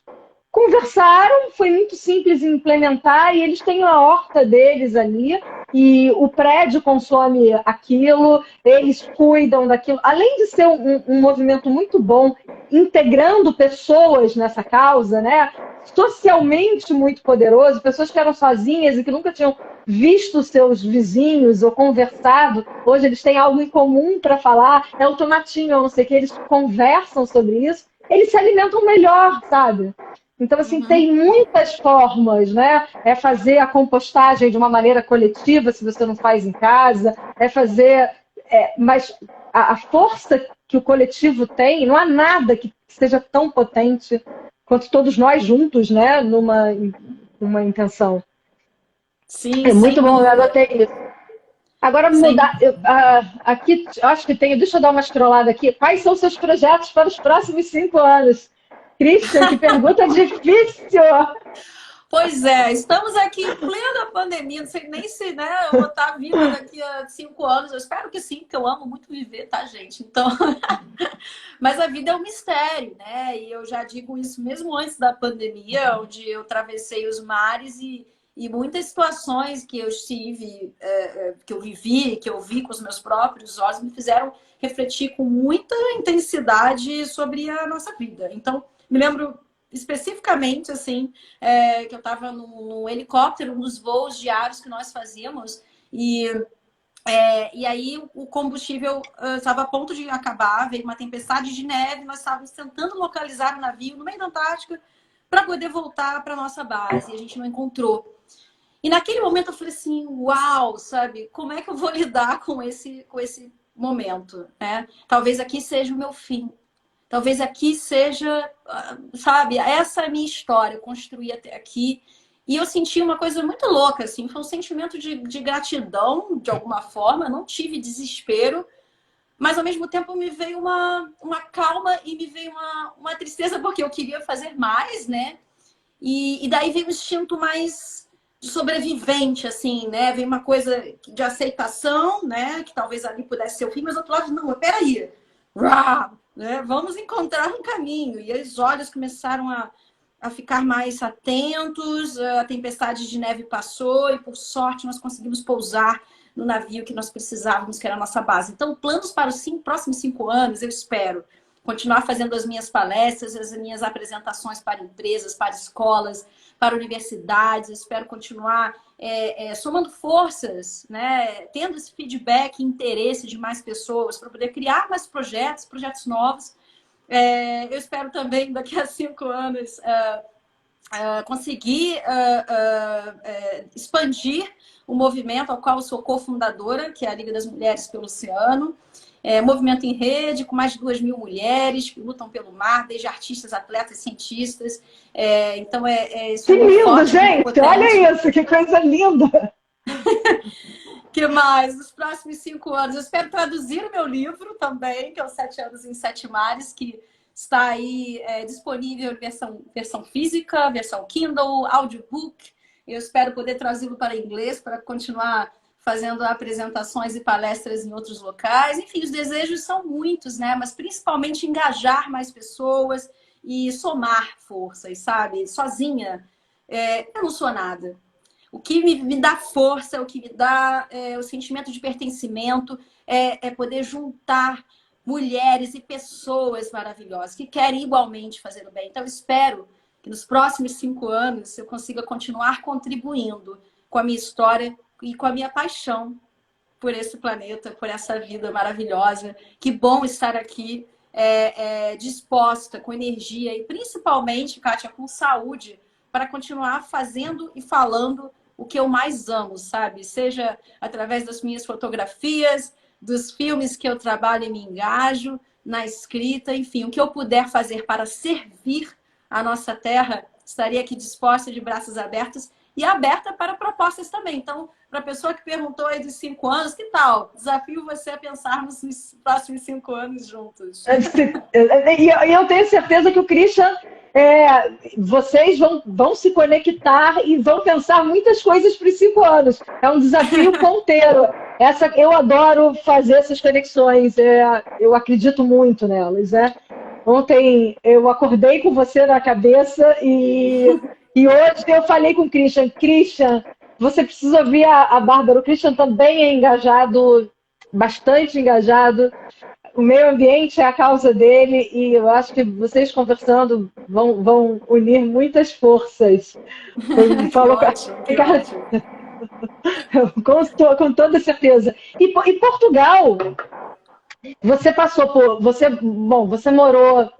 conversaram, foi muito simples implementar e eles têm a horta deles ali e o prédio consome aquilo, eles cuidam daquilo. Além de ser um movimento muito bom, integrando pessoas nessa causa, né? Socialmente muito poderoso, pessoas que eram sozinhas e que nunca tinham visto seus vizinhos ou conversado, hoje eles têm algo em comum para falar, é o tomatinho, eu não sei o que, eles conversam sobre isso, eles se alimentam melhor, sabe? Então, assim, tem muitas formas, né? É fazer a compostagem de uma maneira coletiva, se você não faz em casa, mas a força que o coletivo tem, não há nada que seja tão potente quanto todos nós juntos, né? Numa intenção. Sim, É muito sem bom, eu dúvida. anotei isso. Agora, mudar. Aqui, acho que tem. Deixa eu dar uma scrollada aqui. Quais são os seus projetos para os próximos 5 anos? Christian, que pergunta difícil! Pois é, estamos aqui em plena pandemia, não sei nem se, né, eu vou estar viva daqui a 5 anos. Eu espero que sim, porque eu amo muito viver, tá, gente? Então, mas a vida é um mistério, né? E eu já digo isso mesmo antes da pandemia, onde eu atravessei os mares e muitas situações que eu estive, que eu vivi, que eu vi com os meus próprios olhos, me fizeram refletir com muita intensidade sobre a nossa vida. Então, me lembro especificamente, assim, que eu estava num helicóptero, um dos voos diários que nós fazíamos, e aí o combustível estava a ponto de acabar, veio uma tempestade de neve, nós estávamos tentando localizar o navio no meio da Antártica para poder voltar para nossa base, e a gente não encontrou. E naquele momento eu falei assim, uau, sabe, como é que eu vou lidar com esse momento, né? Talvez aqui seja o meu fim. Talvez aqui seja, sabe, essa é a minha história, eu construí até aqui. E eu senti uma coisa muito louca, assim, foi um sentimento de gratidão, de alguma forma, não tive desespero, mas ao mesmo tempo me veio uma calma e me veio uma tristeza, porque eu queria fazer mais, né? E daí veio um instinto mais de sobrevivente, assim, né? Veio uma coisa de aceitação, né? Que talvez ali pudesse ser o fim, mas do outro lado, não, peraí. Uau! Né? Vamos encontrar um caminho. E os olhos começaram a ficar mais atentos, a tempestade de neve passou e, por sorte, nós conseguimos pousar no navio que nós precisávamos, que era a nossa base. Então, planos para os próximos 5 anos, eu espero continuar fazendo as minhas palestras, as minhas apresentações para empresas, para escolas, para universidades. Espero continuar somando forças, né? Tendo esse feedback e interesse de mais pessoas para poder criar mais projetos novos. Eu espero também, daqui a 5 anos, conseguir expandir o movimento ao qual eu sou cofundadora, que é a Liga das Mulheres pelo Oceano. Movimento em rede, com mais de 2.000 mulheres que lutam pelo mar, desde artistas, atletas, cientistas. Então, isso que é muito lindo, forte, gente! muito potente. Olha isso, que coisa linda! Que mais? Nos próximos 5 anos, eu espero traduzir o meu livro também, que é o 7 anos em 7 mares, que está aí disponível em versão física, versão Kindle, audiobook. Eu espero poder trazê-lo para inglês, para continuar fazendo apresentações e palestras em outros locais. Enfim, os desejos são muitos, né? Mas principalmente engajar mais pessoas e somar forças, sabe? Sozinha, eu não sou nada. O que me dá força, o que me dá o sentimento de pertencimento é poder juntar mulheres e pessoas maravilhosas que querem igualmente fazer o bem. Então, eu espero que nos próximos 5 anos eu consiga continuar contribuindo com a minha história e com a minha paixão por esse planeta, por essa vida maravilhosa. Que bom estar aqui disposta, com energia e principalmente, Kátia, com saúde, para continuar fazendo e falando o que eu mais amo, sabe? Seja através das minhas fotografias, dos filmes que eu trabalho e me engajo, na escrita, enfim, o que eu puder fazer para servir a nossa terra, estaria aqui disposta, de braços abertos e aberta para propostas também. Então, para a pessoa que perguntou aí dos 5 anos, que tal? Desafio você a pensarmos nos próximos 5 anos juntos. E eu tenho certeza que o Christian, vocês vão se conectar e vão pensar muitas coisas para os 5 anos. É um desafio ponteiro. Eu adoro fazer essas conexões. Eu acredito muito nelas. Ontem eu acordei com você na cabeça e hoje eu falei com o Christian. Christian, você precisa ouvir a Bárbara. O Christian também é engajado, bastante engajado. O meio ambiente é a causa dele e eu acho que vocês conversando vão unir muitas forças. Que ótimo. Com toda certeza. E Portugal, você passou por... Você morou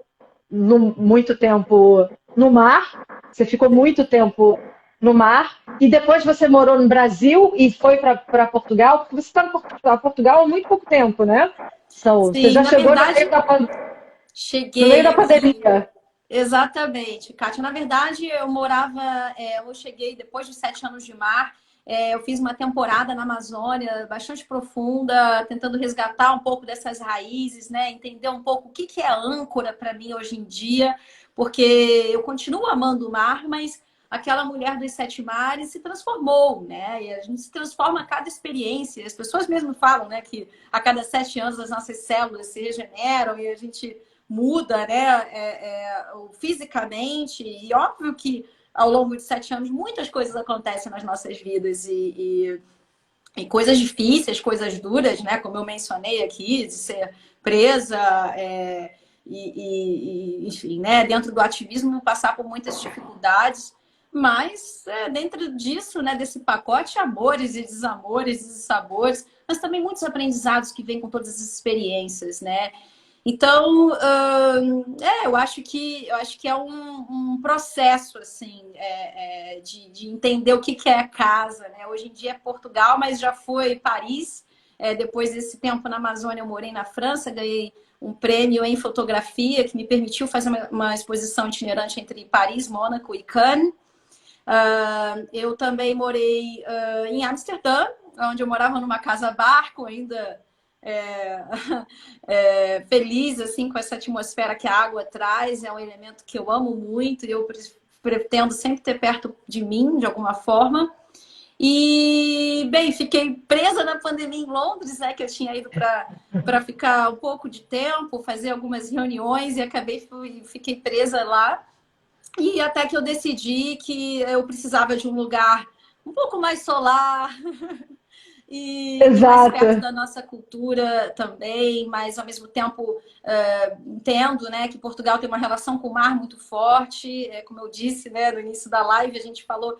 muito tempo no mar, você ficou muito tempo no mar, e depois você morou no Brasil e foi para Portugal, porque você está em Portugal há muito pouco tempo, né? Sim, você já chegou verdade, no meio da pandemia. Exatamente, Kátia. Na verdade, eu cheguei depois de 7 anos de mar. Eu fiz uma temporada na Amazônia bastante profunda, tentando resgatar um pouco dessas raízes, né? Entender um pouco o que é âncora para mim hoje em dia, porque eu continuo amando o mar, mas aquela mulher dos 7 mares se transformou, né? E a gente se transforma a cada experiência. As pessoas mesmo falam, né, que a cada 7 anos as nossas células se regeneram e a gente muda, né, fisicamente. E óbvio que ao longo de 7 anos muitas coisas acontecem nas nossas vidas e coisas difíceis, coisas duras, né? Como eu mencionei aqui, de ser presa, enfim, né? Dentro do ativismo, passar por muitas dificuldades. Mas dentro disso, né, desse pacote, amores e desamores e sabores, mas também muitos aprendizados que vêm com todas as experiências, né? Então, eu acho que é um processo assim de entender o que é a casa, né? Hoje em dia é Portugal, mas já foi Paris. Depois desse tempo na Amazônia, eu morei na França, ganhei um prêmio em fotografia que me permitiu fazer uma exposição itinerante entre Paris, Mônaco e Cannes. Eu também morei em Amsterdã, onde eu morava numa casa-barco, ainda feliz assim com essa atmosfera que a água traz. É um elemento que eu amo muito e eu pretendo sempre ter perto de mim, de alguma forma. E, bem, fiquei presa na pandemia em Londres, né? Que eu tinha ido para ficar um pouco de tempo, fazer algumas reuniões e fiquei presa lá. E até que eu decidi que eu precisava de um lugar um pouco mais solar e mais perto Exato. da nossa cultura também, mas ao mesmo tempo entendo, né, que Portugal tem uma relação com o mar muito forte, como eu disse, né, no início da live, a gente falou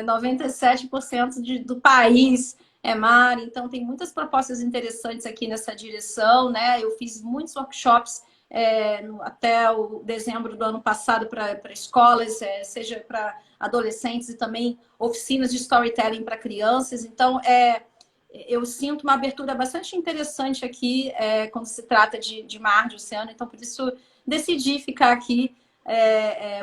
97% do país é mar, então tem muitas propostas interessantes aqui nessa direção, né? Eu fiz muitos workshops até o dezembro do ano passado para escolas, seja para adolescentes e também oficinas de storytelling para crianças. Então, eu sinto uma abertura bastante interessante aqui quando se trata de mar, de oceano. Então, por isso, decidi ficar aqui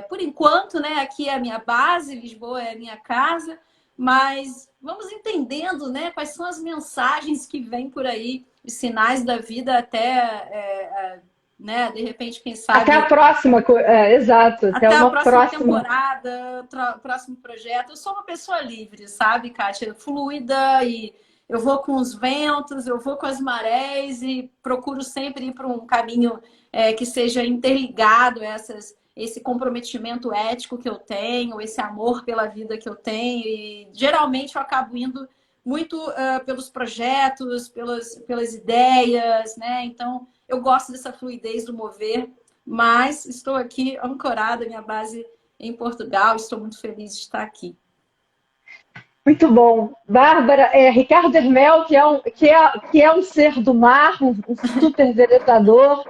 por enquanto, né? Aqui é a minha base, Lisboa é a minha casa, mas vamos entendendo, né? Quais são as mensagens que vêm por aí, os sinais da vida até, né? De repente, quem Até a sabe próxima, exato, até até a uma próxima próxima. temporada, próximo projeto. Eu sou uma pessoa livre, sabe, Kátia? Fluida e eu vou com os ventos, eu vou com as marés e procuro sempre ir para um caminho que seja interligado a esse comprometimento ético que eu tenho, esse amor pela vida que eu tenho. E geralmente eu acabo indo muito pelos projetos, pelas ideias, né? Então eu gosto dessa fluidez do mover, mas estou aqui ancorada, minha base em Portugal, estou muito feliz de estar aqui. Muito bom. Bárbara, Ricardo Hermel, que é um ser do mar, um super vereador,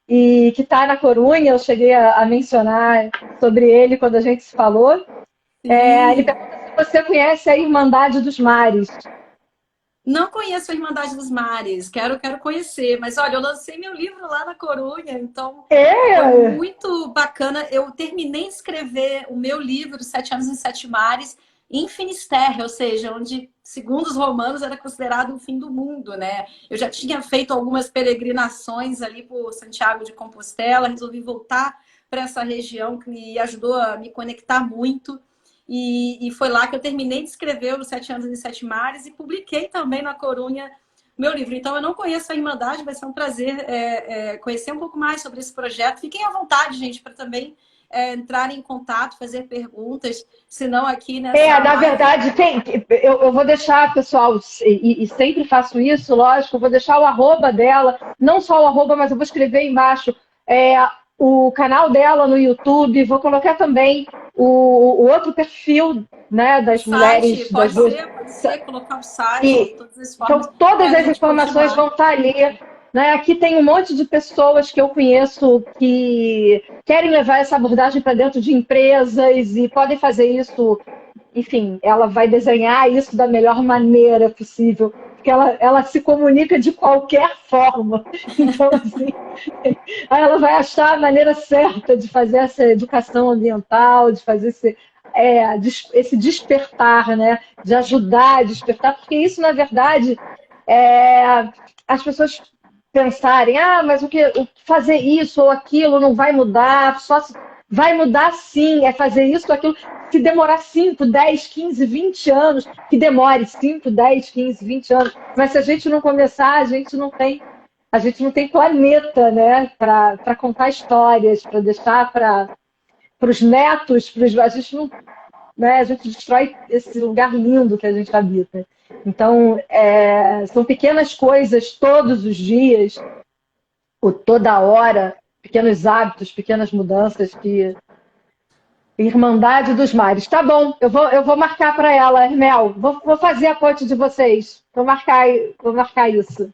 e que está na Corunha, eu cheguei a mencionar sobre ele quando a gente se falou. Ele Sim. pergunta se você conhece a Irmandade dos Mares. Não conheço a Irmandade dos Mares, quero conhecer, mas olha, eu lancei meu livro lá na Corunha, então foi É, muito bacana. Eu terminei de escrever o meu livro, Sete Anos em Sete Mares, em Finisterre, ou seja, onde, segundo os romanos, era considerado o fim do mundo, né? Eu já tinha feito algumas peregrinações ali por Santiago de Compostela, resolvi voltar para essa região que me ajudou a me conectar muito. E foi lá que eu terminei de escrever os Sete Anos em Sete Mares e publiquei também na Corunha meu livro. Então, eu não conheço a Irmandade, vai ser um prazer conhecer um pouco mais sobre esse projeto. Fiquem à vontade, gente, para também entrar em contato, fazer perguntas, senão aqui nessa na live. verdade, eu vou deixar, pessoal, e sempre faço isso, lógico, eu vou deixar o arroba dela, não só o arroba, mas eu vou escrever embaixo o canal dela no YouTube, vou colocar também o outro perfil, né, O das site, mulheres, das duas. pode ser, colocar o site, de E, todas as então, formas, todas para a as gente informações continuar. vão estar ali. Né? Aqui tem um monte de pessoas que eu conheço que querem levar essa abordagem para dentro de empresas e podem fazer isso. Enfim, ela vai desenhar isso da melhor maneira possível, porque ela se comunica de qualquer forma. Então, assim, aí ela vai achar a maneira certa de fazer essa educação ambiental, de fazer esse despertar, né? De ajudar a despertar, porque isso, na verdade, é, as pessoas pensarem, mas fazer isso ou aquilo não vai mudar, vai mudar sim, é fazer isso ou aquilo. Se demorar 5, 10, 15, 20 anos, que demore 5, 10, 15, 20 anos, mas se a gente não começar, a gente não tem planeta, né, para contar histórias, para deixar para os netos, a gente não, né, a gente destrói esse lugar lindo que a gente habita. Então, são pequenas coisas todos os dias, ou toda hora, pequenos hábitos, pequenas mudanças que Irmandade dos Mares. Tá bom, eu vou marcar para ela, Hermel. Vou fazer a ponte de vocês. Vou marcar isso.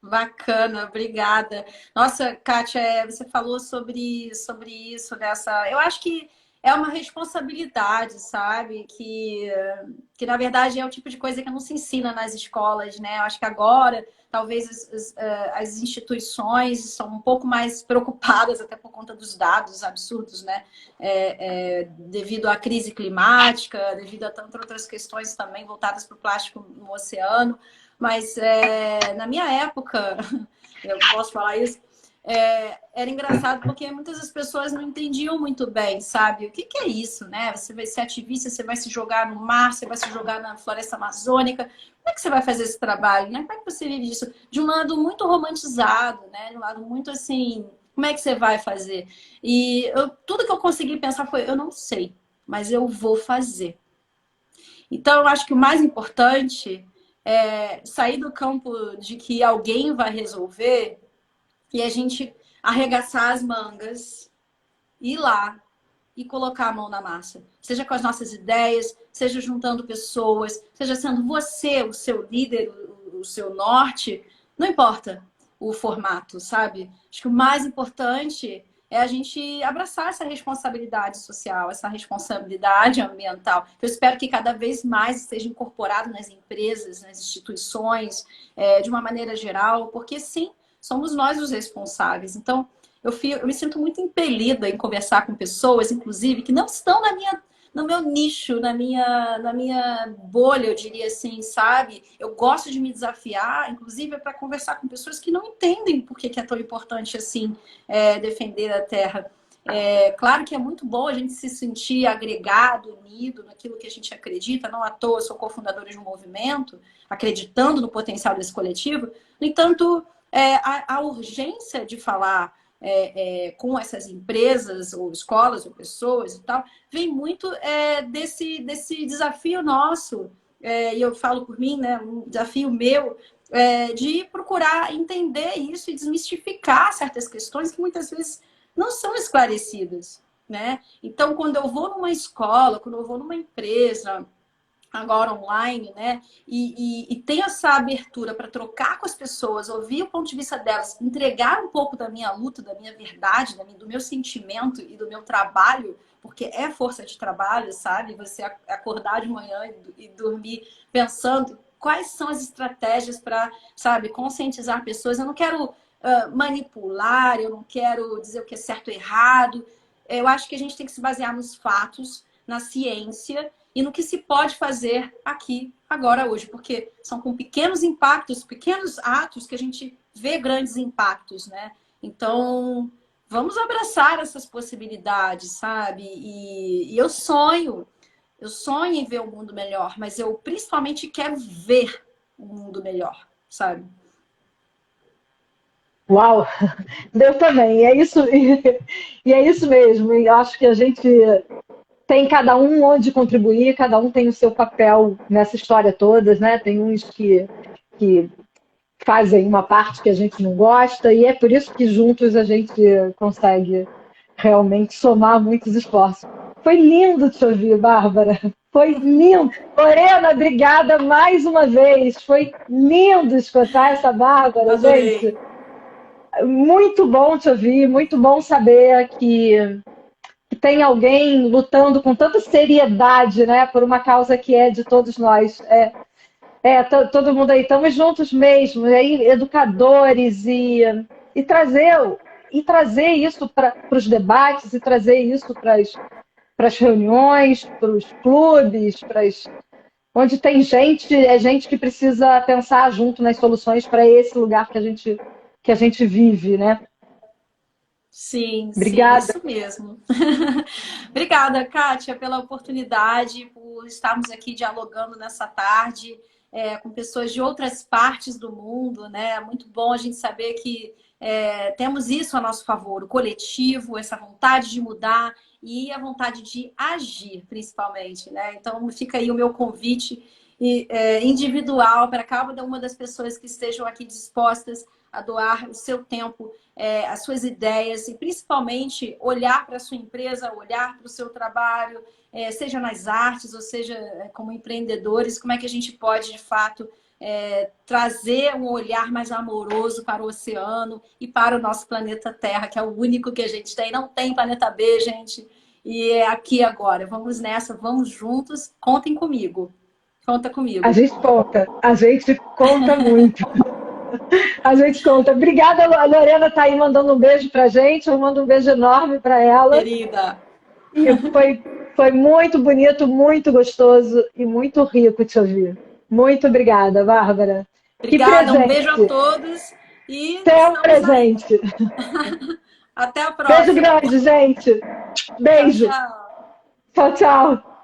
Bacana, obrigada. Nossa, Kátia, você falou sobre isso, dessa. Eu acho que é uma responsabilidade, sabe? Que na verdade é o tipo de coisa que não se ensina nas escolas, né? Eu acho que agora talvez as instituições são um pouco mais preocupadas, até por conta dos dados absurdos, né? Devido à crise climática, devido a tantas outras questões também voltadas para o plástico no oceano. Mas na minha época, eu posso falar isso, era engraçado porque muitas das pessoas não entendiam muito bem, sabe? O que é isso, né? Você vai ser ativista, você vai se jogar no mar, você vai se jogar na floresta amazônica. Como é que você vai fazer esse trabalho, né? Como é que você vive disso? De um lado muito romantizado, né? De um lado muito assim, como é que você vai fazer? E tudo que eu consegui pensar foi, eu não sei, mas eu vou fazer. Então, eu acho que o mais importante sair do campo de que alguém vai resolver e a gente arregaçar as mangas, ir lá e colocar a mão na massa. Seja com as nossas ideias, seja juntando pessoas, seja sendo você o seu líder, o seu norte, não importa o formato, sabe? Acho que o mais importante é a gente abraçar essa responsabilidade social, essa responsabilidade ambiental. Eu espero que cada vez mais esteja incorporado nas empresas, nas instituições, de uma maneira geral, porque sim, somos nós os responsáveis. Então, eu me sinto muito impelida em conversar com pessoas, inclusive, que não estão no meu nicho, na minha bolha, eu diria assim, sabe? Eu gosto de me desafiar, inclusive, para conversar com pessoas que não entendem por que é tão importante assim defender a terra. Claro que é muito bom a gente se sentir agregado, unido naquilo que a gente acredita. Não à toa, sou cofundadora de um movimento, acreditando no potencial desse coletivo. No entanto, a urgência de falar com essas empresas, ou escolas, ou pessoas e tal, vem muito desse desafio nosso, e eu falo por mim, né, um desafio meu, de procurar entender isso e desmistificar certas questões que muitas vezes não são esclarecidas, né? Então, quando eu vou numa escola, quando eu vou numa empresa, agora online, né? E ter essa abertura para trocar com as pessoas, ouvir o ponto de vista delas, entregar um pouco da minha luta, da minha verdade, do meu sentimento e do meu trabalho, porque é força de trabalho, sabe? Você acordar de manhã e dormir pensando quais são as estratégias para, sabe, conscientizar pessoas. Eu não quero manipular, eu não quero dizer o que é certo ou errado. Eu acho que a gente tem que se basear nos fatos, na ciência e no que se pode fazer aqui, agora, hoje. Porque são com pequenos impactos, pequenos atos que a gente vê grandes impactos, né? Então, vamos abraçar essas possibilidades, sabe? E eu sonho em ver o mundo melhor, mas eu principalmente quero ver o mundo melhor, sabe? Uau! Eu também, é isso, e é isso mesmo. E acho que a gente tem cada um onde contribuir, cada um tem o seu papel nessa história toda, né? Tem uns que fazem uma parte que a gente não gosta, e é por isso que juntos a gente consegue realmente somar muitos esforços. Foi lindo te ouvir, Bárbara. Foi lindo. Lorena, obrigada mais uma vez. Foi lindo escutar essa Bárbara, Adorei. gente. Muito bom te ouvir, muito bom saber que tem alguém lutando com tanta seriedade, né, por uma causa que é de todos nós. Todo mundo aí, estamos juntos mesmo, aí, educadores, e trazer isso para os debates, e trazer isso para as reuniões, para os clubes, onde tem gente, é gente que precisa pensar junto nas soluções para esse lugar que a gente vive, né? Sim, Obrigada. sim, isso mesmo. Obrigada, Kátia, pela oportunidade, por estarmos aqui dialogando nessa tarde com pessoas de outras partes do mundo, né? É muito bom a gente saber que temos isso a nosso favor, o coletivo, essa vontade de mudar e a vontade de agir, principalmente, né? Então, fica aí o meu convite individual para cada uma das pessoas que estejam aqui dispostas a doar o seu tempo, as suas ideias e principalmente olhar para a sua empresa, olhar para o seu trabalho, seja nas artes ou seja como empreendedores, como é que a gente pode de fato trazer um olhar mais amoroso para o oceano e para o nosso planeta Terra, que é o único que a gente tem. Não tem planeta B, gente. E é aqui agora. Vamos nessa, vamos juntos. Contem comigo. Conta comigo. A gente conta muito. A gente conta. Obrigada, a Lorena está aí mandando um beijo pra gente. Eu mando um beijo enorme para ela. Querida. E foi muito bonito, muito gostoso e muito rico te ouvir. Muito obrigada, Bárbara. Obrigada, um beijo a todos. E até um presente. Até a próxima. Beijo grande, gente. Beijo. Tchau, tchau. Tchau, tchau.